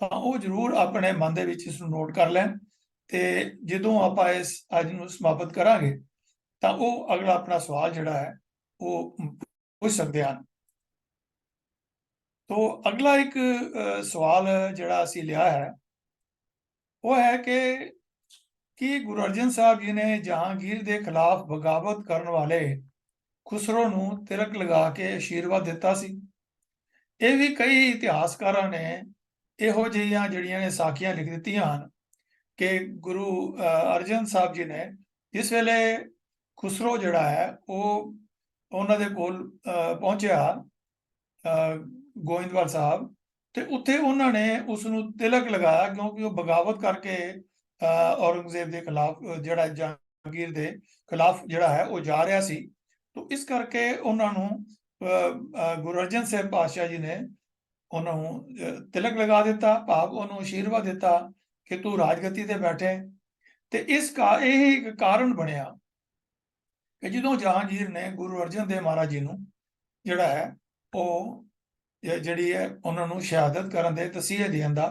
ਤਾਂ ਉਹ ਜ਼ਰੂਰ ਆਪਣੇ ਮਨ ਦੇ ਵਿੱਚ ਇਸ ਨੂੰ ਨੋਟ ਕਰ ਲੈਣ ਤੇ ਜਦੋਂ ਆਪਾਂ ਇਸ ਅੱਜ ਨੂੰ ਸਮਾਪਤ ਕਰਾਂਗੇ ਤਾਂ ਉਹ ਅਗਲਾ ਆਪਣਾ ਸਵਾਲ ਜਿਹੜਾ ਹੈ ਉਹ ਪੁੱਛ ਸਕਦੇ ਹਨ। ਤੋ ਅਗਲਾ ਇੱਕ ਸਵਾਲ ਜਿਹੜਾ ਅਸੀਂ ਲਿਆ ਹੈ ਉਹ ਹੈ ਕਿ ਗੁਰੂ ਅਰਜਨ ਸਾਹਿਬ ਜੀ ਨੇ ਜਹਾਂਗੀਰ ਦੇ ਖਿਲਾਫ ਬਗਾਵਤ ਕਰਨ ਵਾਲੇ ਖੁਸਰੋ ਨੂੰ ਤਿਲਕ ਲਗਾ ਕੇ ਆਸ਼ੀਰਵਾਦ ਦਿੱਤਾ ਸੀ। ਇਹ ਵੀ ਕਈ ਇਤਿਹਾਸਕਾਰਾਂ ਨੇ ਇਹੋ ਜਿਹੀਆਂ ਜਿਹੜੀਆਂ ਨੇ ਸਾਖੀਆਂ ਲਿਖ ਦਿੱਤੀਆਂ ਹਨ ਕਿ ਗੁਰੂ ਅਰਜਨ ਸਾਹਿਬ ਜੀ ਨੇ ਜਿਸ ਵੇਲੇ ਖੁਸਰੋ ਜਿਹੜਾ ਹੈ ਉਹ ਉਹਨਾਂ ਦੇ ਕੋਲ ਪਹੁੰਚਿਆ ਗੋਇੰਦਵਾਲ ਸਾਹਿਬ ਤੇ ਉੱਥੇ ਉਹਨਾਂ ਨੇ ਉਸ ਨੂੰ ਤਿਲਕ ਲਗਾਇਆ ਕਿਉਂਕਿ ਉਹ ਬਗਾਵਤ ਕਰਕੇ ਔਰੰਗਜ਼ੇਬ ਦੇ ਖਿਲਾਫ ਜਿਹੜਾ ਜਹਾਂਗੀਰ ਦੇ ਖਿਲਾਫ ਜਿਹੜਾ ਹੈ ਉਹ ਜਾ ਰਿਹਾ ਸੀ। ਤੋ ਇਸ ਕਰਕੇ ਉਹਨਾਂ ਨੂੰ ਗੁਰੂ ਅਰਜਨ ਸਾਹਿਬ ਪਾਤਸ਼ਾਹ ਜੀ ਨੇ ਉਹਨਾਂ ਨੂੰ ਤਿਲਕ ਲਗਾ ਦਿੱਤਾ, ਭਾਵ ਉਹਨੂੰ ਆਸ਼ੀਰਵਾਦ ਦਿੱਤਾ ਕਿ ਤੂੰ ਰਾਜਗੱਦੀ ਤੇ ਬੈਠੇ। ਤੇ ਇਹ ਇੱਕ ਕਾਰਨ ਬਣਿਆ ਕਿ ਜਦੋਂ ਜਹਾਂਗੀਰ ਨੇ ਗੁਰੂ ਅਰਜਨ ਦੇਵ ਮਹਾਰਾਜ ਜੀ ਨੂੰ ਜਿਹੜਾ ਹੈ ਉਹ ਜਿਹੜੀ ਹੈ ਉਹਨਾਂ ਨੂੰ ਸ਼ਹਾਦਤ ਕਰਨ ਦੇ ਤਸੀਹੇ ਦੇਣ ਦਾ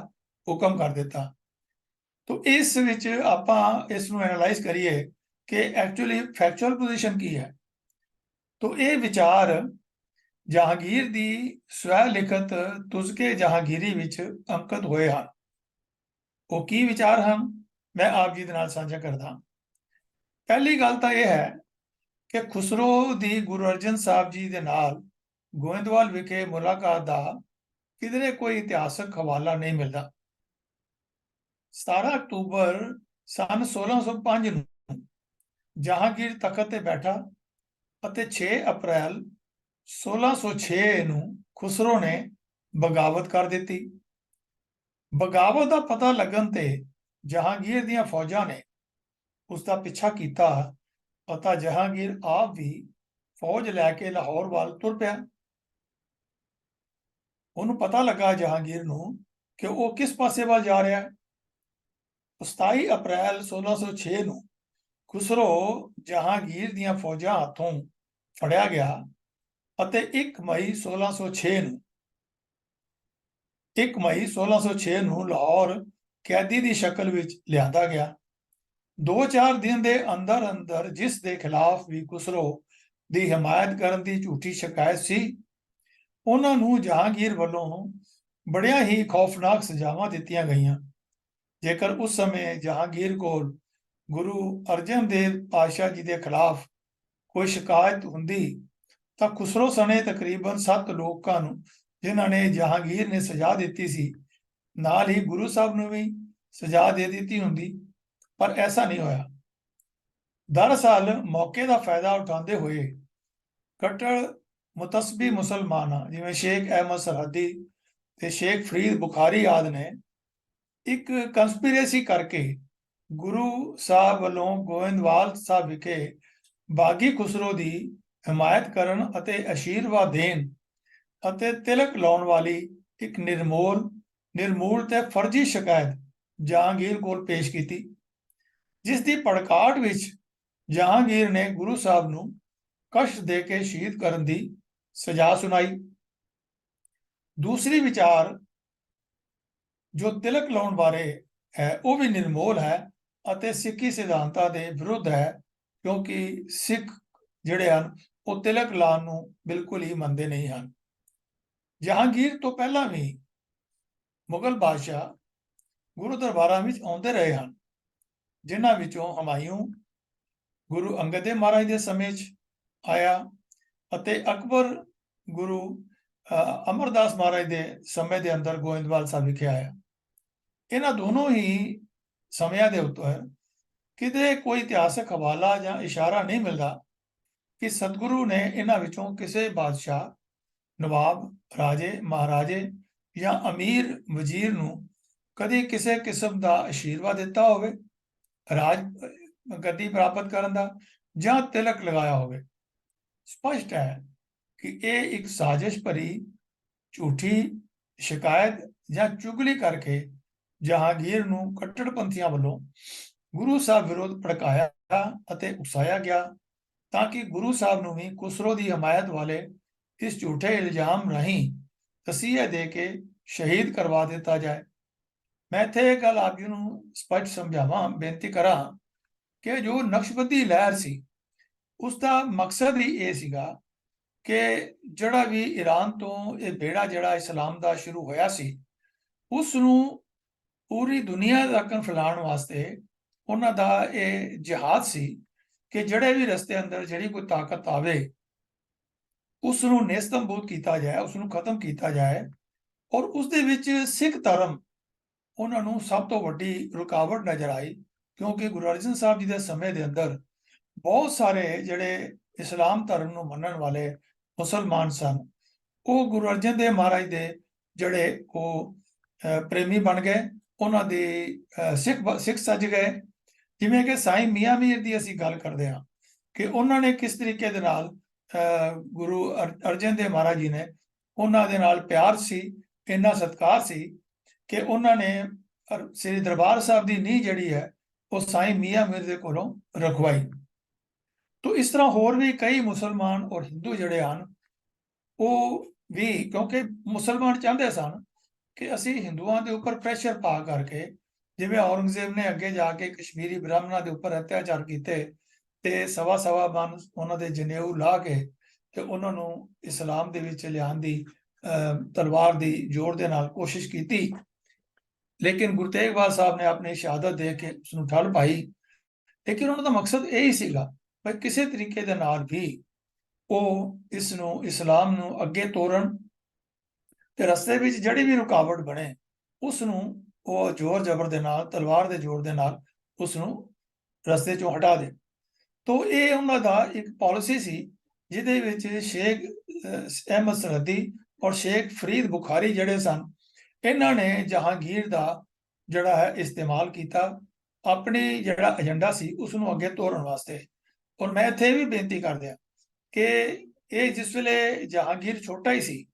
ਹੁਕਮ ਕਰ ਦਿੱਤਾ। ਤੋ ਇਸ ਵਿੱਚ ਆਪਾਂ ਇਸ ਨੂੰ ਐਨਾਲਾਈਜ਼ ਕਰੀਏ ਕਿ ਐਕਚੁਅਲੀ ਫੈਕਚੁਅਲ ਪੋਜੀਸ਼ਨ ਕੀ ਹੈ। ਤੋ ਇਹ ਵਿਚਾਰ ਜਹਾਂਗੀਰ ਦੀ ਸਵੈ ਲਿਖਤ ਤੁਜ਼ਕੇ ਜਹਾਂਗੀਰੀ ਵਿੱਚ ਅੰਕਿਤ ਹੋਏ ਹਨ। ਉਹ ਕੀ ਵਿਚਾਰ ਹਨ, ਮੈਂ ਆਪ ਜੀ ਦੇ ਨਾਲ ਸਾਂਝਾ ਕਰਦਾ। ਪਹਿਲੀ ਗੱਲ ਤਾਂ ਇਹ ਹੈ ਕਿ ਖੁਸਰੋ ਦੀ ਗੁਰੂ ਅਰਜਨ ਸਾਹਿਬ ਜੀ ਦੇ ਨਾਲ ਗੋਇੰਦਵਾਲ ਵਿਖੇ ਮੁਲਾਕਾਤ ਦਾ ਕਿਧਰੇ ਕੋਈ ਇਤਿਹਾਸਕ ਹਵਾਲਾ ਨਹੀਂ ਮਿਲਦਾ। 17 ਅਕਤੂਬਰ ਸਨ 1605 ਨੂੰ ਜਹਾਂਗੀਰ ਤਖਤ ਤੇ ਬੈਠਾ ਅਤੇ 6 ਅਪ੍ਰੈਲ 1606 ਨੂੰ ਖੁਸਰੋ ਨੇ ਬਗਾਵਤ ਕਰ ਦਿੱਤੀ। ਬਗਾਵਤ ਦਾ ਪਤਾ ਲੱਗਣ ਤੇ ਜਹਾਂਗੀਰ ਦੀਆਂ ਫੌਜਾਂ ਨੇ ਉਸ ਦਾ ਪਿੱਛਾ ਕੀਤਾ ਅਤੇ ਜਹਾਂਗੀਰ ਆਪ ਵੀ ਫੌਜ ਲੈ ਕੇ ਲਾਹੌਰ ਵੱਲ ਤੁਰ ਪਿਆ। ਉਹਨੂੰ ਪਤਾ ਲੱਗਾ ਜਹਾਂਗੀਰ ਨੂੰ ਕਿ ਉਹ ਕਿਸ ਪਾਸੇ ਵੱਲ ਜਾ ਰਿਹਾ ਹੈ। 27 ਅਪ੍ਰੈਲ 1606 ਨੂੰ ਖੁਸਰੋ ਜਹਾਂਗੀਰ ਦੀਆਂ ਫੌਜਾਂ ਹੱਥੋਂ ਫੜਿਆ ਗਿਆ ਅਤੇ 1 ਮਈ 1606 ਨੂੰ ਲਾਹੌਰ ਕੈਦੀ ਦੀ ਸ਼ਕਲ ਵਿੱਚ ਲਿਆਂਦਾ ਗਿਆ। 2-4 ਦਿਨ ਦੇ ਅੰਦਰ ਅੰਦਰ ਜਿਸ ਦੇ ਖਿਲਾਫ ਵੀ ਖੁਸਰੋ ਦੀ ਹਮਾਇਤ ਕਰਨ ਦੀ ਝੂਠੀ ਸ਼ਿਕਾਇਤ ਸੀ, ਉਹਨਾਂ ਨੂੰ ਜਹਾਂਗੀਰ ਵੱਲੋਂ ਬੜੀਆਂ ਹੀ ਖੌਫਨਾਕ ਸਜ਼ਾਵਾਂ ਦਿੱਤੀਆਂ ਗਈਆਂ। ਜੇਕਰ ਉਸ ਸਮੇਂ ਜਹਾਂਗੀਰ ਕੋਲ ਗੁਰੂ ਅਰਜਨ ਦੇਵ ਪਾਤਸ਼ਾਹ ਜੀ ਦੇ ਖਿਲਾਫ ਕੋਈ ਸ਼ਿਕਾਇਤ ਹੁੰਦੀ ਤਾਂ ਖੁਸਰੋ ਸਣੇ ਤਕਰੀਬਨ 7 ਲੋਕਾਂ ਨੂੰ ਜਿਨ੍ਹਾਂ ਨੇ ਜਹਾਂਗੀਰ ਨੇ ਸਜ਼ਾ ਦਿੱਤੀ ਸੀ, ਨਾਲ ਹੀ ਗੁਰੂ ਸਾਹਿਬ ਨੂੰ ਵੀ ਸਜ਼ਾ ਦੇ ਦਿੱਤੀ ਹੁੰਦੀ, ਪਰ ਐਸਾ ਨਹੀਂ ਹੋਇਆ। ਦਰਅਸਲ ਮੌਕੇ ਦਾ ਫਾਇਦਾ ਉਠਾਉਂਦੇ ਹੋਏ ਕੱਟੜ ਮੁਤਸਬੀ ਮੁਸਲਮਾਨਾਂ ਜਿਵੇਂ ਸ਼ੇਖ ਅਹਿਮਦ ਸਰਹੱਦੀ ਤੇ ਸ਼ੇਖ ਫਰੀਦ ਬੁਖਾਰੀ ਆਦਿ ਨੇ ਇੱਕ ਕੰਸਪੀਰੇਸੀ ਕਰਕੇ ਗੁਰੂ ਸਾਹਿਬ ਵੱਲੋਂ ਗੋਇੰਦਵਾਲ ਸਾਹਿਬ ਵਿਖੇ ਬਾਗੀ ਖੁਸਰੋ ਦੀ ਹਮਾਇਤ ਕਰਨ ਅਤੇ ਅਸ਼ੀਰਵਾਦ ਦੇਣ ਅਤੇ ਤਿਲਕ ਲਾਉਣ ਵਾਲੀ ਇੱਕ ਨਿਰਮੂਲ ਤੇ ਫਰਜ਼ੀ ਸ਼ਿਕਾਇਤ ਜਹਾਂਗੀਰ ਕੋਲ ਪੇਸ਼ ਕੀਤੀ, ਜਿਸ ਦੀ ਭੜਕਾਟ ਵਿੱਚ ਜਹਾਂਗੀਰ ਨੇ ਗੁਰੂ ਸਾਹਿਬ ਨੂੰ ਕਸ਼ਟ ਦੇ ਕੇ ਸ਼ਹੀਦ ਕਰਨ ਦੀ ਸਜ਼ਾ ਸੁਣਾਈ। ਦੂਸਰੀ ਵਿਚਾਰ ਜੋ ਤਿਲਕ ਲਾਉਣ ਬਾਰੇ ਹੈ ਉਹ ਵੀ ਨਿਰਮੋਲ ਹੈ ਅਤੇ ਸਿੱਖੀ ਸਿਧਾਂਤਾਂ ਦੇ ਵਿਰੁੱਧ ਹੈ, ਕਿਉਂਕਿ ਸਿੱਖ ਜਿਹੜੇ ਹਨ ਉਹ ਤਿਲਕ ਲਾਉਣ ਨੂੰ ਬਿਲਕੁਲ ਹੀ ਮੰਨਦੇ ਨਹੀਂ ਹਨ। ਜਹਾਂਗੀਰ ਤੋਂ ਪਹਿਲਾਂ ਵੀ ਮੁਗਲ ਬਾਦਸ਼ਾਹ ਗੁਰੂ ਦਰਬਾਰਾਂ ਵਿੱਚ ਆਉਂਦੇ ਰਹੇ ਹਨ, ਜਿਨ੍ਹਾਂ ਵਿੱਚੋਂ ਹਮਾਯੂੰ ਗੁਰੂ ਅੰਗਦ ਦੇਵ ਮਹਾਰਾਜ ਦੇ ਸਮੇਂ 'ਚ ਆਇਆ ਅਤੇ ਅਕਬਰ ਗੁਰੂ ਅਮਰਦਾਸ ਮਹਾਰਾਜ ਦੇ ਸਮੇਂ ਦੇ ਅੰਦਰ ਗੋਇੰਦਵਾਲ ਸਾਹਿਬ ਵਿਖੇ ਆਇਆ। ਇਹਨਾਂ ਦੋਨੋਂ ਹੀ ਸਮਿਆਂ ਦੇ ਉੱਤੇ ਕਿਤੇ ਕੋਈ ਇਤਿਹਾਸਕ ਹਵਾਲਾ ਜਾਂ ਇਸ਼ਾਰਾ ਨਹੀਂ ਮਿਲਦਾ ਕਿ ਸਤਿਗੁਰੂ ਨੇ ਇਹਨਾਂ ਵਿੱਚੋਂ ਕਿਸੇ ਬਾਦਸ਼ਾਹ, ਨਵਾਬ, ਰਾਜੇ, ਮਹਾਰਾਜੇ ਜਾਂ ਅਮੀਰ ਵਜ਼ੀਰ ਨੂੰ ਕਦੇ ਕਿਸੇ ਕਿਸਮ ਦਾ ਅਸ਼ੀਰਵਾਦ ਦਿੱਤਾ ਹੋਵੇ, ਰਾਜ ਗੱਦੀ ਪ੍ਰਾਪਤ ਕਰਨ ਦਾ ਜਾਂ ਤਿਲਕ ਲਗਾਇਆ ਹੋਵੇ। ਸਪਸ਼ਟ ਹੈ ਕਿ ਇਹ ਇੱਕ ਸਾਜ਼ਿਸ਼ ਭਰੀ ਝੂਠੀ ਸ਼ਿਕਾਇਤ ਜਾਂ ਚੁਗਲੀ ਕਰਕੇ ਜਹਾਂਗੀਰ ਨੂੰ ਕੱਟੜਪੰਥੀਆਂ ਵੱਲੋਂ ਗੁਰੂ ਸਾਹਿਬ ਵਿਰੁੱਧ ਭੜਕਾਇਆ ਅਤੇ ਉਕਸਾਇਆ ਗਿਆ, ਤਾਂ ਕਿ ਗੁਰੂ ਸਾਹਿਬ ਨੂੰ ਵੀ ਖੁਸਰੋ ਦੀ ਹਮਾਇਤ ਵਾਲੇ ਇਸ ਝੂਠੇ ਇਲਜ਼ਾਮ ਰਾਹੀਂ ਤਸੀਹੇ ਦੇ ਕੇ ਸ਼ਹੀਦ ਕਰਵਾ ਦਿੱਤਾ ਜਾਏ। ਮੈਂ ਇੱਥੇ ਇਹ ਗੱਲ ਆਪ ਜੀ ਨੂੰ ਸਪਸ਼ਟ ਸਮਝਾਵਾਂ, ਬੇਨਤੀ ਕਰਾਂ ਕਿ ਜੋ ਨਕਸ਼ਬੰਦੀ ਲਹਿਰ ਸੀ ਉਸ ਦਾ ਮਕਸਦ ਹੀ ਇਹ ਸੀਗਾ ਕਿ ਜਿਹੜਾ ਵੀ ਈਰਾਨ ਤੋਂ ਇਹ ਬੇੜਾ ਜਿਹੜਾ ਇਸਲਾਮ ਦਾ ਸ਼ੁਰੂ ਹੋਇਆ ਸੀ, ਉਸ ਨੂੰ ਪੂਰੀ ਦੁਨੀਆ ਤੱਕ ਫੈਲਾਉਣ ਵਾਸਤੇ ਉਹਨਾਂ ਦਾ ਇਹ ਜਿਹਾਦ ਸੀ ਕਿ ਜਿਹੜੇ ਵੀ ਰਸਤੇ ਅੰਦਰ ਜਿਹੜੀ ਕੋਈ ਤਾਕਤ ਆਵੇ ਉਸ ਨੂੰ ਨੇਸਤਮਬੂਦ ਕੀਤਾ ਜਾਏ, ਉਸ ਨੂੰ ਖਤਮ ਕੀਤਾ ਜਾਏ। ਔਰ ਉਸ ਦੇ ਵਿੱਚ ਸਿੱਖ ਧਰਮ ਉਹਨਾਂ ਨੂੰ ਸਭ ਤੋਂ ਵੱਡੀ ਰੁਕਾਵਟ ਨਜ਼ਰ ਆਈ, ਕਿਉਂਕਿ ਗੁਰੂ ਅਰਜਨ ਸਾਹਿਬ ਜੀ ਦੇ ਸਮੇਂ ਦੇ ਅੰਦਰ ਬਹੁਤ ਸਾਰੇ ਜਿਹੜੇ ਇਸਲਾਮ ਧਰਮ ਨੂੰ ਮੰਨਣ ਵਾਲੇ ਮੁਸਲਮਾਨ ਸਨ, ਉਹ ਗੁਰੂ ਅਰਜਨ ਦੇਵ ਮਹਾਰਾਜ ਦੇ ਜਿਹੜੇ ਉਹ ਪ੍ਰੇਮੀ ਬਣ ਗਏ, ਉਹਨਾਂ ਦੇ ਸਿੱਖ ਸੱਜ ਗਏ। ਜਿਵੇਂ ਕਿ ਸਾਈਂ ਮੀਆਂ ਮੀਰ ਦੀ ਅਸੀਂ ਗੱਲ ਕਰਦੇ ਹਾਂ ਕਿ ਉਹਨਾਂ ਨੇ ਕਿਸ ਤਰੀਕੇ ਦੇ ਨਾਲ ਗੁਰੂ ਅਰਜਨ ਦੇਵ ਮਹਾਰਾਜ ਜੀ ਨੇ ਉਹਨਾਂ ਦੇ ਨਾਲ ਪਿਆਰ ਸੀ, ਇੰਨਾ ਸਤਿਕਾਰ ਸੀ ਕਿ ਉਹਨਾਂ ਨੇ ਸ੍ਰੀ ਦਰਬਾਰ ਸਾਹਿਬ ਦੀ ਨੀਂਹ ਜਿਹੜੀ ਹੈ ਉਹ ਸਾਈਂ ਮੀਆਂ ਮੀਰ ਦੇ ਕੋਲੋਂ ਰਖਵਾਈ। ਤੋ ਇਸ ਤਰ੍ਹਾਂ ਹੋਰ ਵੀ ਕਈ ਮੁਸਲਮਾਨ ਔਰ ਹਿੰਦੂ ਜਿਹੜੇ ਹਨ ਉਹ ਵੀ ਕਿਉਂਕਿ ਮੁਸਲਮਾਨ ਚਾਹੁੰਦੇ ਸਨ ਕਿ ਅਸੀਂ ਹਿੰਦੂਆਂ ਦੇ ਉੱਪਰ ਪ੍ਰੈਸ਼ਰ ਪਾ ਕਰਕੇ, ਜਿਵੇਂ ਔਰੰਗਜ਼ੇਬ ਨੇ ਅੱਗੇ ਜਾ ਕੇ ਕਸ਼ਮੀਰੀ ਬ੍ਰਾਹਮਣਾਂ ਦੇ ਉੱਪਰ ਅਤਿਆਚਾਰ ਕੀਤੇ ਤੇ ਸਵਾ ਮਨ ਉਹਨਾਂ ਦੇ ਜਨੇਊ ਲਾ ਕੇ ਤੇ ਉਹਨਾਂ ਨੂੰ ਇਸਲਾਮ ਦੇ ਵਿੱਚ ਲਿਆਉਣ ਦੀ ਤਲਵਾਰ ਦੀ ਜ਼ੋਰ ਦੇ ਨਾਲ ਕੋਸ਼ਿਸ਼ ਕੀਤੀ। ਲੇਕਿਨ ਗੁਰੂ ਤੇਗ ਬਹਾਦਰ ਸਾਹਿਬ ਨੇ ਆਪਣੀ ਸ਼ਹਾਦਤ ਦੇ ਕੇ ਉਸ ਨੂੰ ਠੱਲ ਪਾਈ। ਲੇਕਿਨ ਉਹਨਾਂ ਦਾ ਮਕਸਦ ਇਹ ਹੀ ਸੀਗਾ ਕਿ ਕਿਸੇ ਤਰੀਕੇ ਦੇ ਨਾਲ ਵੀ ਉਹ ਇਸ ਨੂੰ ਇਸਲਾਮ ਨੂੰ ਅੱਗੇ ਤੋਰਨ ਤੇ ਰਸਤੇ ਵਿੱਚ ਜਿਹੜੀ ਵੀ ਰੁਕਾਵਟ ਬਣੇ ਉਸ ਨੂੰ ਉਹ ਜ਼ੋਰ ਜ਼ਬਰ ਦੇ ਨਾਲ, ਤਲਵਾਰ ਦੇ ਜ਼ੋਰ ਦੇ ਨਾਲ ਉਸ ਨੂੰ ਰਸਤੇ ਚੋਂ ਹਟਾ ਦੇ। ਤੋ ਇਹ ਉਹਨਾਂ ਦਾ ਇੱਕ ਪਾਲਿਸੀ ਸੀ ਜਿਹਦੇ ਵਿੱਚ ਸ਼ੇਖ ਅਹਿਮਦ ਸਰਹੱਦੀ ਔਰ ਸ਼ੇਖ ਫਰੀਦ ਬੁਖਾਰੀ ਜਿਹੜੇ ਸਨ, ਇਹਨਾਂ ਨੇ ਜਹਾਂਗੀਰ ਦਾ ਜਿਹੜਾ ਹੈ ਇਸਤੇਮਾਲ ਕੀਤਾ ਆਪਣੀ ਜਿਹੜਾ ਏਜੰਡਾ ਸੀ ਉਸ ਨੂੰ ਅੱਗੇ ਤੋਰਨ ਵਾਸਤੇ। ਔਰ ਮੈਂ ਇੱਥੇ ਵੀ ਬੇਨਤੀ ਕਰ ਦਿਆਂ ਕਿ ਇਹ ਜਿਸ ਵੇਲੇ ਜਹਾਂਗੀਰ ਛੋਟਾ ਹੀ ਸੀ,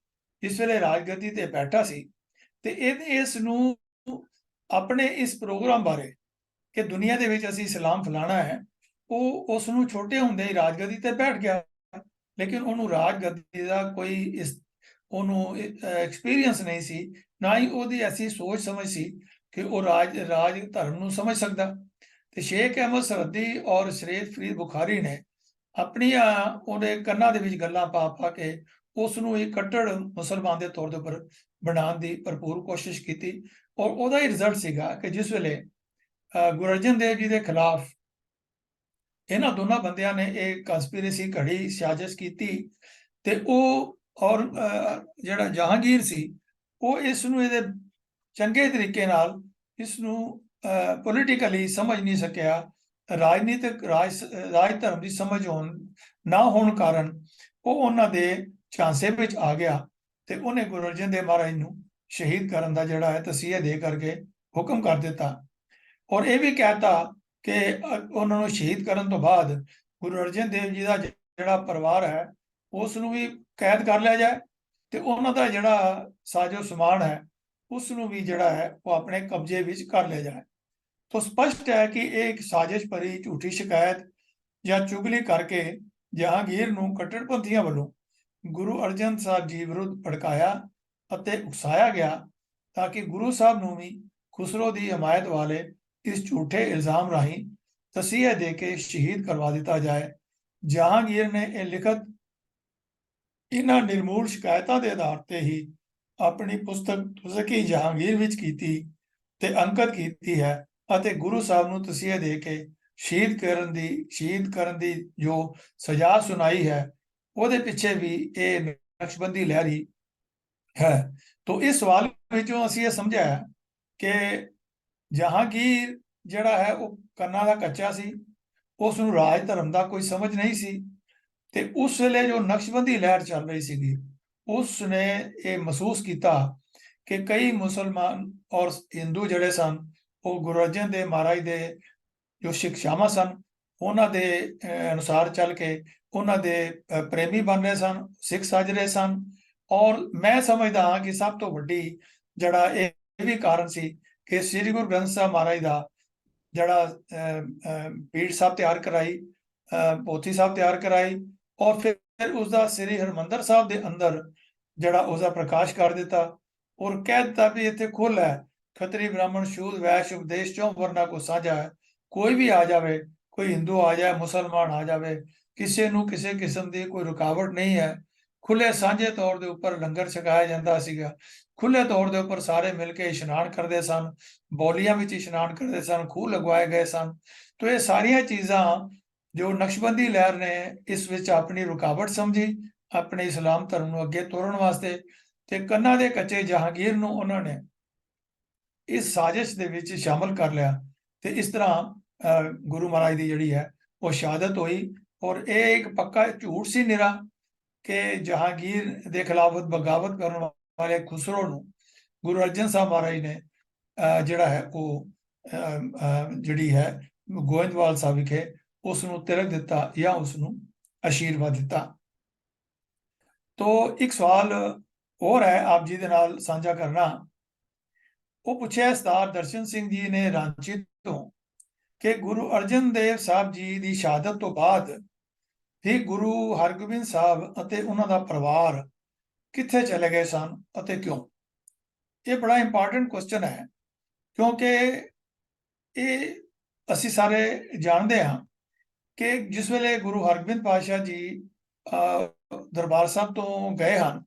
ਜਿਸ ਵੇਲੇ ਰਾਜਗੱਦੀ ਤੇ ਬੈਠਾ ਸੀ, ਤੇ ਇਸ ਨੂੰ ਆਪਣੇ ਇਸ ਪ੍ਰੋਗਰਾਮ ਬਾਰੇ ਕਿ ਦੁਨੀਆ ਦੇ ਵਿੱਚ ਅਸੀਂ ਇਸਲਾਮ ਫੈਲਾਣਾ ਹੈ, ਉਹ ਉਸ ਨੂੰ ਛੋਟੇ ਹੁੰਦੇ ਹੀ ਰਾਜਗੱਦੀ ਤੇ ਬੈਠ ਗਿਆ। ਲੇਕਿਨ ਉਹਨੂੰ ਰਾਜਗੱਦੀ ਦਾ ਕੋਈ ਉਹਨੂੰ ਐਕਸਪੀਰੀਅੰਸ ਨਹੀਂ ਸੀ, ਨਾ ਹੀ ਉਹਦੀ ਐਸੀ ਸੋਚ ਸਮਝ ਸੀ ਕਿ ਉਹ ਰਾਜ ਧਰਮ ਨੂੰ ਸਮਝ ਸਕਦਾ। ਤੇ ਸ਼ੇਖ ਅਹਿਮਦ ਸਰਹੱਦੀ ਔਰ ਸ਼ੇਖ ਫਰੀਦ ਬੁਖਾਰੀ ਨੇ ਆਪਣੀਆਂ ਉਹਦੇ ਕੰਨਾਂ ਦੇ ਵਿੱਚ ਗੱਲਾਂ ਪਾ ਕੇ ਉਸ ਨੂੰ ਇੱਕ ਕੱਟੜ ਮੁਸਲਮਾਨ ਦੇ ਤੌਰ ਦੇ ਉੱਪਰ ਬਣਾਉਣ ਦੀ ਭਰਪੂਰ ਕੋਸ਼ਿਸ਼ ਕੀਤੀ। ਔਰ ਉਹਦਾ ਹੀ ਰਿਜ਼ਲਟ ਸੀਗਾ ਕਿ ਜਿਸ ਵੇਲੇ ਗੁਰੂ ਅਰਜਨ ਦੇਵ ਜੀ ਦੇ ਖਿਲਾਫ ਇਹਨਾਂ ਦੋਨਾਂ ਬੰਦਿਆਂ ਨੇ ਇਹ ਕੰਸਪੀਰੇਸੀ ਘੜੀ, ਸਾਜ਼ਿਸ਼ ਕੀਤੀ, ਤੇ ਉਹ ਔਰ ਜਿਹੜਾ ਜਹਾਂਗੀਰ ਸੀ ਉਹ ਇਸ ਨੂੰ ਇਹਦੇ ਚੰਗੇ ਤਰੀਕੇ ਨਾਲ ਇਸ ਨੂੰ ਪੋਲੀਟੀਕਲੀ ਸਮਝ ਨਹੀਂ ਸਕਿਆ। ਰਾਜਨੀਤਿਕ ਰਾਜ ਧਰਮ ਦੀ ਸਮਝ ਨਾ ਹੋਣ ਕਾਰਨ ਉਹ ਉਹਨਾਂ ਦੇ ਝਾਂਸੇ ਵਿੱਚ ਆ ਗਿਆ ਤੇ ਉਹਨੇ ਗੁਰੂ ਅਰਜਨ ਦੇਵ ਮਹਾਰਾਜ ਨੂੰ ਸ਼ਹੀਦ ਕਰਨ ਦਾ ਜਿਹੜਾ ਹੈ ਤਸੀਹੇ ਦੇ ਕਰਕੇ ਹੁਕਮ ਕਰ ਦਿੱਤਾ। ਔਰ ਇਹ ਵੀ ਕਹਿਤਾ ਕਿ ਉਹਨਾਂ ਨੂੰ ਸ਼ਹੀਦ ਕਰਨ ਤੋਂ ਬਾਅਦ ਗੁਰੂ ਅਰਜਨ ਦੇਵ ਜੀ ਦਾ ਜਿਹੜਾ ਪਰਿਵਾਰ ਹੈ ਉਸ ਨੂੰ ਵੀ ਕੈਦ ਕਰ ਲਿਆ ਜਾਏ ਤੇ ਉਹਨਾਂ ਦਾ ਜਿਹੜਾ ਸਾਜੋ ਸਮਾਨ ਹੈ ਉਸ ਨੂੰ ਵੀ ਜਿਹੜਾ ਹੈ ਉਹ ਆਪਣੇ ਕਬਜ਼ੇ ਵਿੱਚ ਕਰ ਲਿਆ ਜਾਏ। तो स्पष्ट है कि एक साजिश भरी झूठी शिकायत ਜਾਂ ਚੁਗਲੀ ਕਰਕੇ ਜਹਾਂਗੀਰ ਨੂੰ ਕੱਟੜਪੰਥੀਆਂ ਵੱਲੋਂ ਗੁਰੂ ਅਰਜਨ ਸਾਹਿਬ ਜੀ ਵਿਰੁੱਧ ਭੜਕਾਇਆ ਅਤੇ ਉਕਸਾਇਆ ਗਿਆ ਤਾਂ ਕਿ ਗੁਰੂ ਸਾਹਿਬ ਨੂੰ ਵੀ ਖੁਸਰੋ ਦੀ ਹਮਾਇਤ ਵਾਲੇ ਇਸ ਝੂਠੇ ਇਲਜ਼ਾਮ ਰਾਹੀਂ ਤਸੀਹੇ ਦੇ ਕੇ ਸ਼ਹੀਦ ਕਰਵਾ ਦਿੱਤਾ ਜਾਏ। ਜਹਾਂਗੀਰ ਨੇ ਇਹ ਲਿਖਤ ਇਹਨਾਂ ਨਿਰਮੂਲ ਸ਼ਿਕਾਇਤਾਂ ਦੇ ਆਧਾਰ ਤੇ ਹੀ ਆਪਣੀ ਪੁਸਤਕ ਤੁਜ਼ਕ-ਈ ਜਹਾਂਗੀਰ ਵਿੱਚ ਕੀਤੀ ਤੇ ਅੰਕਿਤ ਕੀਤੀ ਹੈ ਅਤੇ ਗੁਰੂ ਸਾਹਿਬ ਨੂੰ ਤਸੀਹੇ ਦੇ ਕੇ ਸ਼ਹੀਦ ਕਰਨ ਦੀ ਜੋ ਸਜ਼ਾ ਸੁਣਾਈ ਹੈ ਉਹਦੇ ਪਿੱਛੇ ਵੀ ਇਹ ਨਕਸ਼ਬੰਦੀ ਲਹਿਰੀ ਹੈ। तो इस सवाल ਵਿੱਚੋਂ ਅਸੀਂ ਇਹ ਸਮਝਿਆ ਕਿ ਜਹਾਂਗੀਰ ਜਿਹੜਾ ਹੈ ਉਹ ਕੰਨਾਂ ਦਾ ਕੱਚਾ ਸੀ, ਉਸ ਨੂੰ ਰਾਜ ਧਰਮ ਦਾ ਕੋਈ ਸਮਝ ਨਹੀਂ ਸੀ ਤੇ ਉਸ ਵੇਲੇ ਜੋ ਨਕਸ਼ਬੰਦੀ ਲਹਿਰ ਚੱਲ ਰਹੀ ਸੀਗੀ ਉਸ ਨੇ ਇਹ ਮਹਿਸੂਸ ਕੀਤਾ ਕਿ ਕਈ ਮੁਸਲਮਾਨ ਔਰ ਹਿੰਦੂ ਜਿਹੜੇ ਸਨ ਉਹ ਗੁਰੂ ਅਰਜਨ ਦੇਵ ਮਹਾਰਾਜ ਦੇ ਜੋ ਸਿੱਖਿਆਵਾਂ ਸਨ ਉਹਨਾਂ ਦੇ ਅਨੁਸਾਰ ਚੱਲ ਕੇ ਉਹਨਾਂ ਦੇ ਪ੍ਰੇਮੀ ਬਣ ਰਹੇ ਸਨ, ਸਿੱਖ ਸੱਜ ਰਹੇ ਸਨ। ਔਰ ਮੈਂ ਸਮਝਦਾ ਹਾਂ ਕਿ ਸਭ ਤੋਂ ਵੱਡੀ ਜਿਹੜਾ ਇਹ ਵੀ ਕਾਰਨ ਸੀ ਕਿ ਸ੍ਰੀ ਗੁਰੂ ਗ੍ਰੰਥ ਸਾਹਿਬ ਮਹਾਰਾਜ ਦਾ ਜਿਹੜਾ ਪੀੜ ਸਾਹਿਬ ਤਿਆਰ ਕਰਾਈ, ਪੋਥੀ ਸਾਹਿਬ ਤਿਆਰ ਕਰਾਈ ਔਰ ਫਿਰ ਉਸਦਾ ਸ੍ਰੀ ਹਰਮੰਦਰ ਸਾਹਿਬ ਦੇ ਅੰਦਰ ਜਿਹੜਾ ਉਸਦਾ ਪ੍ਰਕਾਸ਼ ਕਰ ਦਿੱਤਾ ਔਰ ਕਹਿ ਦਿੱਤਾ ਵੀ ਇੱਥੇ ਖੁੱਲ੍ਹ ਹੈ, ਖੱਤਰੀ ਬ੍ਰਾਹਮਣ ਸ਼ੂਦ ਵੈਸ਼ ਉਪਦੇਸ਼ ਚੋਂ ਵਰਨਾ ਕੋ ਸਾਂਝਾ ਹੈ। ਕੋਈ ਵੀ ਆ ਜਾਵੇ, ਕੋਈ ਹਿੰਦੂ ਆ ਜਾਏ, ਮੁਸਲਮਾਨ ਆ ਜਾਵੇ, ਕਿਸੇ ਨੂੰ ਕਿਸੇ ਕਿਸਮ ਦੀ ਕੋਈ ਰੁਕਾਵਟ ਨਹੀਂ ਹੈ। ਖੁੱਲੇ ਸਾਂਝੇ ਤੌਰ ਦੇ ਉੱਪਰ ਲੰਗਰ ਛਕਾਇਆ ਜਾਂਦਾ ਸੀਗਾ, ਖੁੱਲੇ ਤੌਰ ਦੇ ਉੱਪਰ ਸਾਰੇ ਮਿਲ ਕੇ ਇਸ਼ਨਾਨ ਕਰਦੇ ਸਨ, ਬੌਲੀਆਂ ਵਿੱਚ ਇਸ਼ਨਾਨ ਕਰਦੇ ਸਨ, ਖੂਹ ਲਗਵਾਏ ਗਏ ਸਨ। तो ਇਹ ਸਾਰੀਆਂ ਚੀਜ਼ਾਂ ਜੋ ਨਕਸ਼ਬੰਦੀ ਲਹਿਰ ਨੇ ਇਸ ਵਿੱਚ ਆਪਣੀ ਰੁਕਾਵਟ ਸਮਝੀ ਆਪਣੇ ਇਸਲਾਮ ਧਰਮ ਨੂੰ ਅੱਗੇ ਤੋਰਨ ਵਾਸਤੇ ਤੇ ਕੰਨਾਂ ਦੇ ਕੱਚੇ ਜਹਾਂਗੀਰ ਨੂੰ ਉਹਨਾਂ ਨੇ ਇਸ ਸਾਜ਼ਿਸ਼ ਦੇ ਵਿੱਚ ਸ਼ਾਮਲ ਕਰ ਲਿਆ ਤੇ ਇਸ ਤਰ੍ਹਾਂ ਗੁਰੂ ਮਹਾਰਾਜ ਦੀ ਜਿਹੜੀ ਹੈ ਉਹ ਸ਼ਹਾਦਤ ਹੋਈ। ਔਰ ਇਹ ਇੱਕ ਪੱਕਾ ਝੂਠ ਸੀ ਨਿਰਾ ਕਿ ਜਹਾਂਗੀਰ ਦੇ ਖਿਲਾਫ ਬਗਾਵਤ ਕਰਨ ਵਾਲੇ ਖੁਸਰੋ ਨੂੰ ਗੁਰੂ ਅਰਜਨ ਸਾਹਿਬ ਮਹਾਰਾਜ ਨੇ ਜਿਹੜਾ ਹੈ ਉਹ ਜਿਹੜੀ ਹੈ ਗੋਇੰਦਵਾਲ ਸਾਹਿਬ ਵਿਖੇ ਉਸ ਨੂੰ ਤਿਲਕ ਦਿੱਤਾ ਜਾਂ ਉਸ ਨੂੰ ਆਸ਼ੀਰਵਾਦ ਦਿੱਤਾ। तो एक सवाल और है आप जी दे नाल साझा करना। वो पूछे सरदार दर्शन सिंह जी ने रांची तो कि गुरु अर्जन देव साहब जी की शहादत तो बाद भी गुरु हरगोबिंद साहब अते उन्हां दा परिवार ਕਿੱਥੇ ਚਲੇ ਗਏ ਸਨ ਅਤੇ ਕਿਉਂ? ਇਹ ਬੜਾ ਇੰਪੋਰਟੈਂਟ ਕੁਐਸਚਨ ਹੈ, ਕਿਉਂਕਿ ਇਹ ਅਸੀਂ ਸਾਰੇ ਜਾਣਦੇ ਹਾਂ ਕਿ ਜਿਸ ਵੇਲੇ ਗੁਰੂ ਹਰਗੋਬਿੰਦ ਪਾਤਸ਼ਾਹ ਜੀ ਦਰਬਾਰ ਸਾਹਿਬ ਤੋਂ ਗਏ ਹਨ,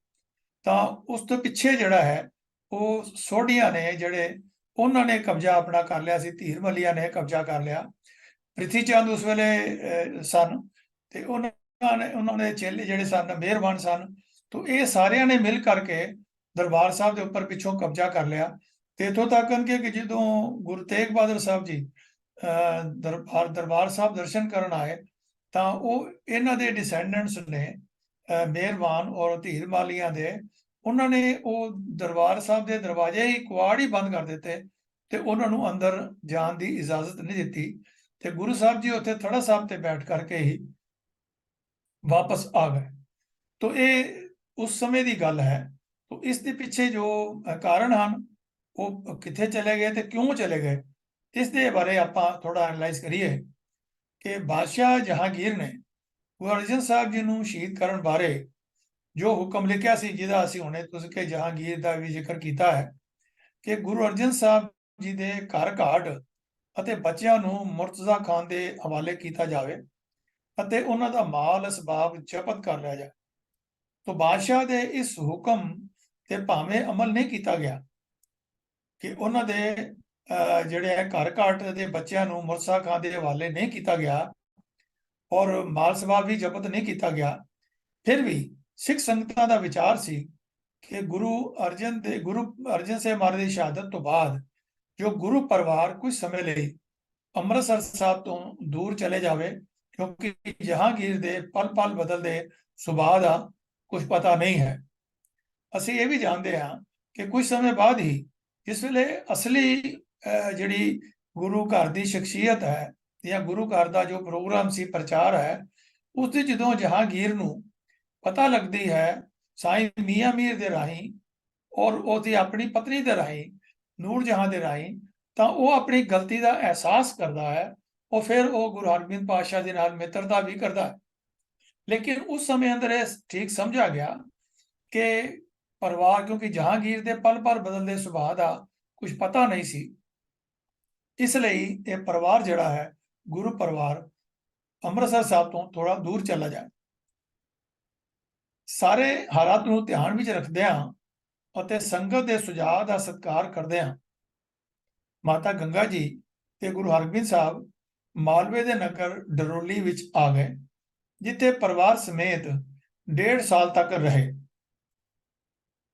ਤਾਂ ਉਸ ਤੋਂ ਪਿੱਛੇ ਜਿਹੜਾ ਹੈ ਉਹ ਸੋਢੀਆਂ ਨੇ, ਜਿਹੜੇ ਉਹਨਾਂ ਨੇ ਕਬਜ਼ਾ ਆਪਣਾ ਕਰ ਲਿਆ ਸੀ, ਧੀਰ ਮੱਲੀਆਂ ਨੇ ਕਬਜ਼ਾ ਕਰ ਲਿਆ। ਪ੍ਰਿਥੀ ਚੰਦ ਉਸ ਵੇਲੇ ਸਨ, ਤੇ ਉਹਨਾਂ ਦੇ ਚੇਲੇ ਜਿਹੜੇ ਸਨ ਮਿਹਰਬਾਨ ਸਨ। तो ये सारिਆਂ ने मिल करके दरबार साहब के उपर पिछों कब्जा कर लिया। तो इतों तक कि जो गुरु तेग बहादुर साहब जी दरबार साहब दर्शन करन आए, तो वो इन्हां दे डिसेंडेंट्स ने मेहरबान और धीर मालिया दे, उन्होंने वो दरबार साहब के दरवाजे ही कुआड़ ही बंद कर दिते, तो उन्होंने अंदर जान की इजाजत नहीं दी। तो गुरु साहब जी उत्थे थड़ा साहब से बैठ करके ही वापस आ गए। तो ये उस समय की गल है। तो इसके पीछे जो कारण हैं वो कितने चले गए तो क्यों चले गए, इस दे बारे आपां थोड़ा एनालाइज करिए कि बादशाह जहांगीर ने गुरु अर्जन साहब जी नूं शहीद करन बारे जो हुक्म लिखिया सी, जिहदा असीं हुणे तुसीं कि जहांगीर दा भी जिक्र कीता है कि गुरु अर्जन साहब जी दे घर घाट अते बच्चिआं नूं मुर्तज़ा खान दे हवाले कीता जावे अते उन्हां दा माल असबाब जब्त कर लिया जाए। तो बादशाह के इस हुक्म ते भावें अमल नहीं किया गया कि उन्होंने जिहड़े घर घाट के बच्चों को मुर्तज़ा खान के हवाले नहीं किया गया और माल सबाब भी जब्त नहीं किया गया, फिर भी सिख संगतां दा विचार सी कि गुरु अर्जन साहब महाराज की शहादत तो बाद जो गुरु परिवार कुछ समय लिए अमृतसर साहब तो दूर चले जावे, क्योंकि जहांगीर दे पल पल बदलते सुभाव का कुछ पता नहीं है। असी ये भी जानते हैं कि कुछ समय बाद ही जिस वेले असली जिहड़ी गुरु घर की शख्सियत है या गुरु घर का जो प्रोग्राम सी प्रचार है, उसकी जो जहांगीर नूं पता लगती है साईं मियाँ मीर दे राही और उसकी अपनी पत्नी दे राही नूर जहां दे राही, तो वह अपनी गलती का एहसास करता है और फिर वो गुरु हरगोबिंद पातशाह के नाल मित्रता भी करता है। लेकिन उस समय अंदर यह ठीक समझा गया कि परिवार, क्योंकि जहांगीर के पल पल बदलते सुभाव का कुछ पता नहीं सी, इसलिए यह परिवार जिहड़ा है गुरु परिवार अमृतसर साहब तो थोड़ा दूर चला जाए। सारे हालात को ध्यान में रखते संगत के सुझाव का सत्कार करते माता गंगा जी ते गुरु हरगोबिंद साहब मालवे के नगर डरोली विच आ गए, जिथे परिवार समेत 1.5 साल तक रहे।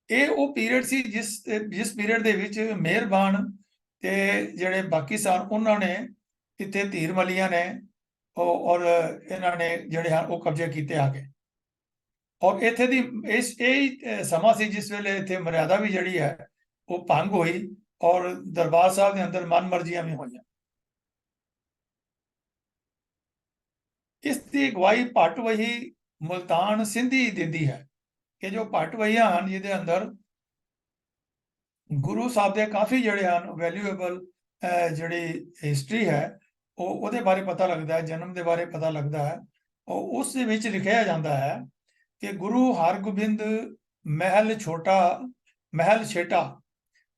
ये वो पीरियड सी जिस पीरियड दे विच मेहरबान ते जिहड़े बाकी सन उन्होंने इत्थे धीर मलिया ने और इन्होंने जिहड़े हैं वो कब्जे कीते आ गए। और इत्थे दी इस यही समा सी जिस वेले इत्थे मर्यादा भी जिहड़ी है वो भंग हुई और दरबार साहब के अंदर मन मर्जियां भी हुई। इसकी अगवाई भट्ट वही मुल्तान सिंधी दिंदी है कि जो भट्ट वहियां हैं जिहदे अंदर गुरु साहब के काफ़ी जिहड़े हैं वैल्यूएबल जिहड़ी हिस्टरी है वो बारे पता लगता है, जन्म के बारे पता लगता है। और उस विच लिखिया जाता है कि गुरु हरगोबिंद महल छेटा,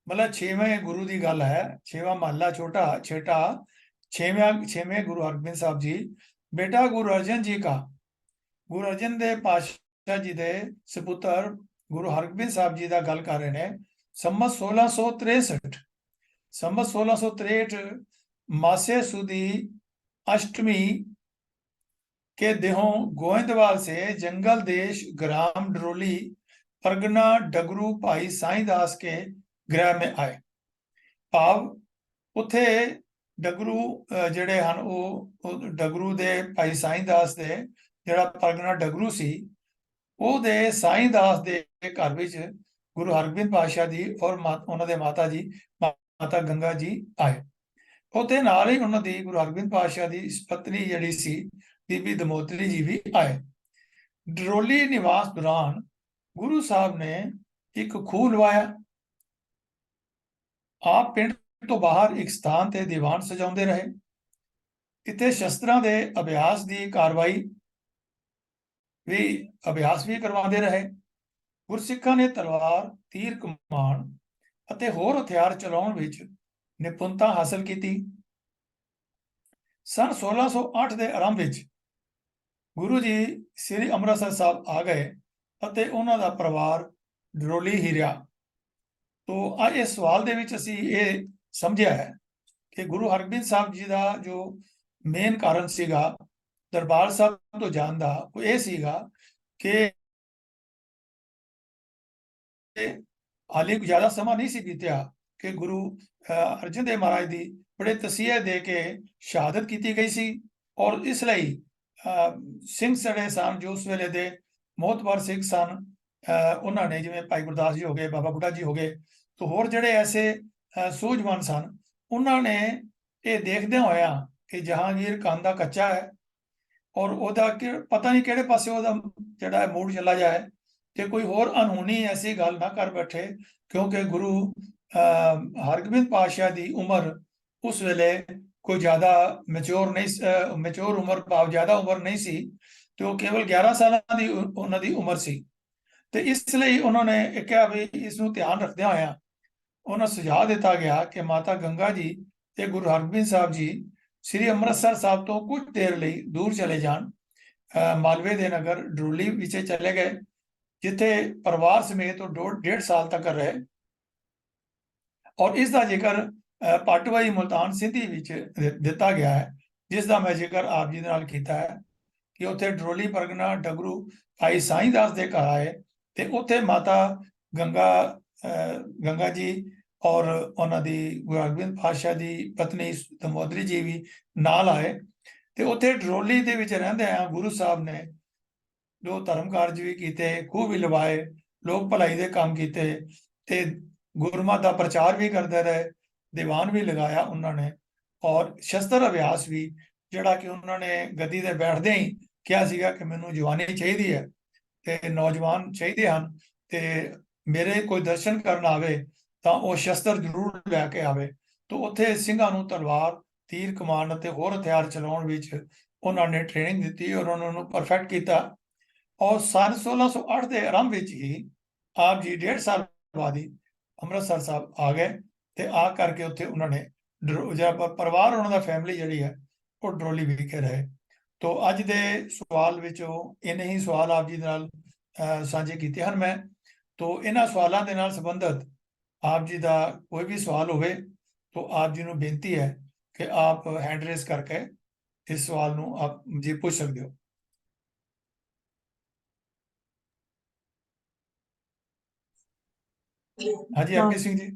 मतलब 6वें गुरु की गल है, 6वां महला छेटा 6वें गुरु हरगोबिंद साहब जी बेटा गुरु अर्जन जी का, गुरु अर्जन देव पातशाह जी के सपुत्र गुरु हरगोबिंद साहब जी का गल कर रहे हैं। संमत 1663 मासे सुदी अष्टमी के देहों गोविंदवाल से जंगल देश ग्राम डरोली परगना डगरू भाई साईदास के गृह में आए। भाव उत्थे डगरू जिहड़े हन वो डगरू दे भाई साईदास दे जिहड़ा परगना डगरू सी ਉਹਦੇ साईदास दे घर विच गुरु हरगोबिंद पातशाह जी और उन्होंने माता जी माता गंगा जी आए। उत्थे नाल ही उन्होंने गुरु हरगोबिंद पातशाह की पत्नी जिहड़ी सी बीबी दमोदरी जी भी आए। डरोली निवास दौरान गुरु साहब ने एक खूह लवाया। आप पिंड तो बाहर एक स्थान ते दीवान सजाउंदे रहे। इत्थे शस्त्रां दे अभ्यास की कार्रवाई भी करवाते रहे। ਗੁਰਸਿੱਖਾਂ ਨੇ ਤਲਵਾਰ, ਤੀਰ ਕਮਾਨ ਅਤੇ ਹੋਰ ਹਥਿਆਰ ਚਲਾਉਣ ਵਿੱਚ ਨਿਪੁੰਨਤਾ ਹਾਸਲ ਕੀਤੀ। ਸਨ 1608 ਦੇ ਆਰੰਭ ਵਿੱਚ ਗੁਰੂ ਜੀ ਸ੍ਰੀ ਅੰਮ੍ਰਿਤਸਰ ਸਾਹਿਬ ਆ ਗਏ ਅਤੇ ਉਹਨਾਂ ਦਾ ਪਰਿਵਾਰ ਡਰੋਲੀ ਹੀ ਰਿਹਾ। ਤੋ ਅੱਜ ਇਸ ਸਵਾਲ ਦੇ ਵਿੱਚ ਅਸੀਂ ਇਹ ਸਮਝਿਆ ਹੈ ਕਿ ਗੁਰੂ ਹਰਗੋਬਿੰਦ ਸਾਹਿਬ ਜੀ ਦਾ ਜੋ ਮੇਨ ਕਾਰਨ ਸੀਗਾ ਦਰਬਾਰ ਸਾਹਿਬ ਤੋਂ ਜਾਣ ਦਾ, ਉਹ ਇਹ ਸੀਗਾ ਕਿ ਹਾਲੇ ਜ਼ਿਆਦਾ ਸਮਾਂ ਨਹੀਂ ਸੀ ਬੀਤਿਆ ਕਿ ਗੁਰੂ ਅਰਜਨ ਦੇਵ ਮਹਾਰਾਜ ਦੀ ਬੜੇ ਤਸੀਹੇ ਦੇ ਕੇ ਸ਼ਹਾਦਤ ਕੀਤੀ ਗਈ ਸੀ। ਔਰ ਇਸ ਲਈ ਸਿੰਘ ਜਿਹੜੇ ਸਨ ਜੋ ਉਸ ਵੇਲੇ ਦੇ ਮੋਹਤਬਰ ਸਿੰਘ ਸਨ, ਉਹਨਾਂ ਨੇ ਜਿਵੇਂ ਭਾਈ ਗੁਰਦਾਸ ਜੀ ਹੋ ਗਏ, ਬਾਬਾ ਬੁੱਢਾ ਜੀ ਹੋ ਗਏ, ਤੇ ਹੋਰ ਜਿਹੜੇ ਐਸੇ ਸੂਝਵਾਨ ਸਨ, ਉਹਨਾਂ ਨੇ ਇਹ ਦੇਖਦਿਆਂ ਹੋਇਆ ਕਿ ਜਹਾਂਗੀਰ ਕਾਂਦਾ ਕੱਚਾ ਹੈ ਔਰ ਉਹਦਾ ਪਤਾ ਨਹੀਂ ਕਿਹੜੇ ਪਾਸੇ ਉਹਦਾ ਜਿਹੜਾ ਮੂਡ ਚਲਾ ਜਾਏ ਕਿ ਕੋਈ ਹੋਰ ਅਨਹੋਣੀ ਐਸੀ ਗੱਲ ਨਾ ਕਰ ਬੈਠੇ, ਕਿਉਂਕਿ ਗੁਰੂ ਹਰਗੋਬਿੰਦ ਪਾਤਸ਼ਾਹ ਦੀ ਉਮਰ ਉਸ ਵੇਲੇ ਕੋਈ ਜ਼ਿਆਦਾ ਮੈਚੋਰ ਉਮਰ ਭਾਵ ਜ਼ਿਆਦਾ ਉਮਰ ਨਹੀਂ ਸੀ, ਤੇ ਉਹ ਕੇਵਲ 11 ਸਾਲਾਂ ਦੀ ਉਹਨਾਂ ਦੀ ਉਮਰ ਸੀ। ਤੇ ਇਸ ਲਈ ਉਹਨਾਂ ਨੇ ਇਹ ਕਿਹਾ ਵੀ ਇਸ ਨੂੰ ਧਿਆਨ ਰੱਖਦਿਆਂ ਹੋਇਆ ਉਹਨਾਂ ਸੁਝਾਅ ਦਿੱਤਾ ਗਿਆ ਕਿ ਮਾਤਾ ਗੰਗਾ ਜੀ ਤੇ ਗੁਰੂ ਹਰਗੋਬਿੰਦ ਸਾਹਿਬ ਜੀ ਸ੍ਰੀ ਅੰਮ੍ਰਿਤਸਰ ਸਾਹਿਬ ਤੋਂ ਕੁਝ ਦੇਰ ਲਈ ਦੂਰ ਚਲੇ ਜਾਣ। ਮਾਲਵੇ ਦੇ ਨਗਰ ਡਰੋਲੀ ਵਿੱਚ ਚਲੇ ਗਏ, ਜਿੱਥੇ ਪਰਿਵਾਰ ਸਮੇਤ ਉਹ 1.5 ਸਾਲ ਤੱਕ ਰਹੇ। ਔਰ ਇਸ ਦਾ ਜ਼ਿਕਰ ਪਟਵਾਈ ਮੁਲਤਾਨ ਸਿੰਧੀ ਵਿੱਚ ਦਿੱਤਾ ਗਿਆ ਹੈ, ਜਿਸ ਦਾ ਮੈਂ ਜ਼ਿਕਰ ਆਪ ਜੀ ਦੇ ਨਾਲ ਕੀਤਾ ਹੈ ਕਿ ਉੱਥੇ ਡਰੋਲੀ ਪਰਗਨਾ ਡਗਰੂ ਭਾਈ ਸਾਈਂ ਦਾਸ ਦੇ ਘਰ ਆਏ ਤੇ ਉੱਥੇ ਮਾਤਾ ਗੰਗਾ ਜੀ ਔਰ ਉਹਨਾਂ ਦੀ ਗੁਰੂ ਹਰਗੋਬਿੰਦ ਪਾਤਸ਼ਾਹ ਦੀ ਪਤਨੀ ਦਮੋਦਰੀ ਜੀ ਵੀ ਨਾਲ ਆਏ। ਤੇ ਉੱਥੇ ਡਰੋਲੀ ਦੇ ਵਿੱਚ ਰਹਿੰਦੇ ਆ ਗੁਰੂ ਸਾਹਿਬ ਨੇ ਜੋ ਧਰਮ ਕਾਰਜ ਵੀ ਕੀਤੇ, ਖੂਹ ਵੀ ਲਵਾਏ, ਲੋਕ ਭਲਾਈ ਦੇ ਕੰਮ ਕੀਤੇ ਤੇ ਗੁਰਮਤਿ ਦਾ ਪ੍ਰਚਾਰ ਵੀ ਕਰਦੇ ਰਹੇ, ਦੀਵਾਨ ਵੀ ਲਗਾਇਆ ਉਹਨਾਂ ਨੇ, ਔਰ ਸ਼ਸਤਰ ਅਭਿਆਸ ਵੀ, ਜਿਹੜਾ ਕਿ ਉਹਨਾਂ ਨੇ ਗੱਦੀ ਤੇ ਬੈਠਦੇ ਹੀ ਕਿਹਾ ਸੀਗਾ ਕਿ ਮੈਨੂੰ ਜਵਾਨੀ ਚਾਹੀਦੀ ਹੈ ਤੇ ਨੌਜਵਾਨ ਚਾਹੀਦੇ ਹਨ, ਤੇ ਮੇਰੇ ਕੋਈ ਦਰਸ਼ਨ ਕਰਨ ਆਵੇ ਤਾਂ ਉਹ ਸ਼ਸਤਰ ਜ਼ਰੂਰ ਲੈ ਕੇ ਆਵੇ। ਤਾਂ ਉੱਥੇ ਸਿੰਘਾਂ ਨੂੰ ਤਲਵਾਰ, ਤੀਰ ਕਮਾਨ ਅਤੇ ਹੋਰ ਹਥਿਆਰ ਚਲਾਉਣ ਵਿੱਚ ਉਹਨਾਂ ਨੇ ਟ੍ਰੇਨਿੰਗ ਦਿੱਤੀ ਔਰ ਉਹਨਾਂ ਨੂੰ ਪਰਫੈਕਟ ਕੀਤਾ। ਔਰ ਸਨ 1608 ਦੇ ਆਰੰਭ ਵਿੱਚ ਹੀ ਆਪ ਜੀ 1.5 ਸਾਲ ਬਾਅਦ ਹੀ ਅੰਮ੍ਰਿਤਸਰ ਸਾਹਿਬ ਆ ਗਏ ਤੇ ਆ ਕਰਕੇ ਉੱਥੇ ਉਹਨਾਂ ਨੇ ਜਿਹੜਾ ਪਰਿਵਾਰ ਉਹਨਾਂ ਦਾ ਫੈਮਿਲੀ ਜਿਹੜੀ ਹੈ ਉਹ ਡਰੋਲੀ ਵਿਖੇ ਰਹੇ। ਤੋ ਅੱਜ ਦੇ ਸਵਾਲ ਵਿੱਚੋਂ ਇੰਨੇ ਹੀ ਸਵਾਲ ਆਪ ਜੀ ਨਾਲ ਸਾਂਝੇ ਕੀਤੇ ਹਨ ਮੈਂ। ਤੋ ਇਹਨਾਂ ਸਵਾਲਾਂ ਦੇ ਨਾਲ ਸੰਬੰਧਿਤ ਆਪ ਜੀ ਦਾ ਕੋਈ ਵੀ ਸਵਾਲ ਹੋਵੇ तो आप जी ਨੂੰ ਬੇਨਤੀ ਹੈ ਕਿ आप हैंड रेस करके इस सवाल ਨੂੰ आप जी पूछ सकते हो। हाँ जी हरप्रीत सिंह जी।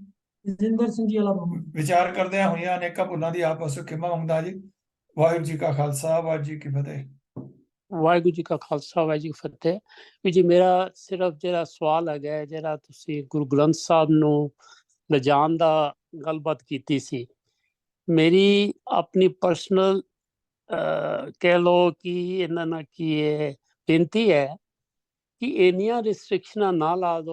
जिंदर सिंह जी वाला विचार करदे होइयां अनेਕਾਂ ਭੁੱਲਾਂ ਦੀ ਆਪ ਅਸੋ ਖਿਮਾ ਮੰਗਦਾ ਜੀ। ਵਾਹਿਗੁਰੂ ਜੀ ਕਾ ਖਾਲਸਾ ਵਾਹਿਗੁਰੂ ਜੀ ਕੀ ਫਤਿਹ। ਵਾਹਿਗੁਰੂ ਜੀ ਕਾ ਖਾਲਸਾ ਵਾਹਿਗੁਰੂ ਜੀ ਕੀ ਫਤਿਹ। ਵੀ ਜੀ ਮੇਰਾ ਸਿਰਫ ਜਿਹੜਾ ਸਵਾਲ ਹੈਗਾ, ਜਿਹੜਾ ਤੁਸੀਂ ਗੁਰੂ ਗ੍ਰੰਥ ਸਾਹਿਬ ਨੂੰ ਲਿਜਾਣ ਦਾ ਗੱਲਬਾਤ ਕੀਤੀ ਸੀ, ਮੇਰੀ ਆਪਣੀ ਪਰਸਨਲ ਕਹਿ ਲਓ ਕਿ ਇਹਨਾਂ ਨਾਲ ਕੀ ਹੈ ਬੇਨਤੀ ਹੈ ਕਿ ਇੰਨੀਆਂ ਰਿਸਟ੍ਰਿਕਸ਼ਨਾਂ ਨਾ ਲਾ ਦਿਓ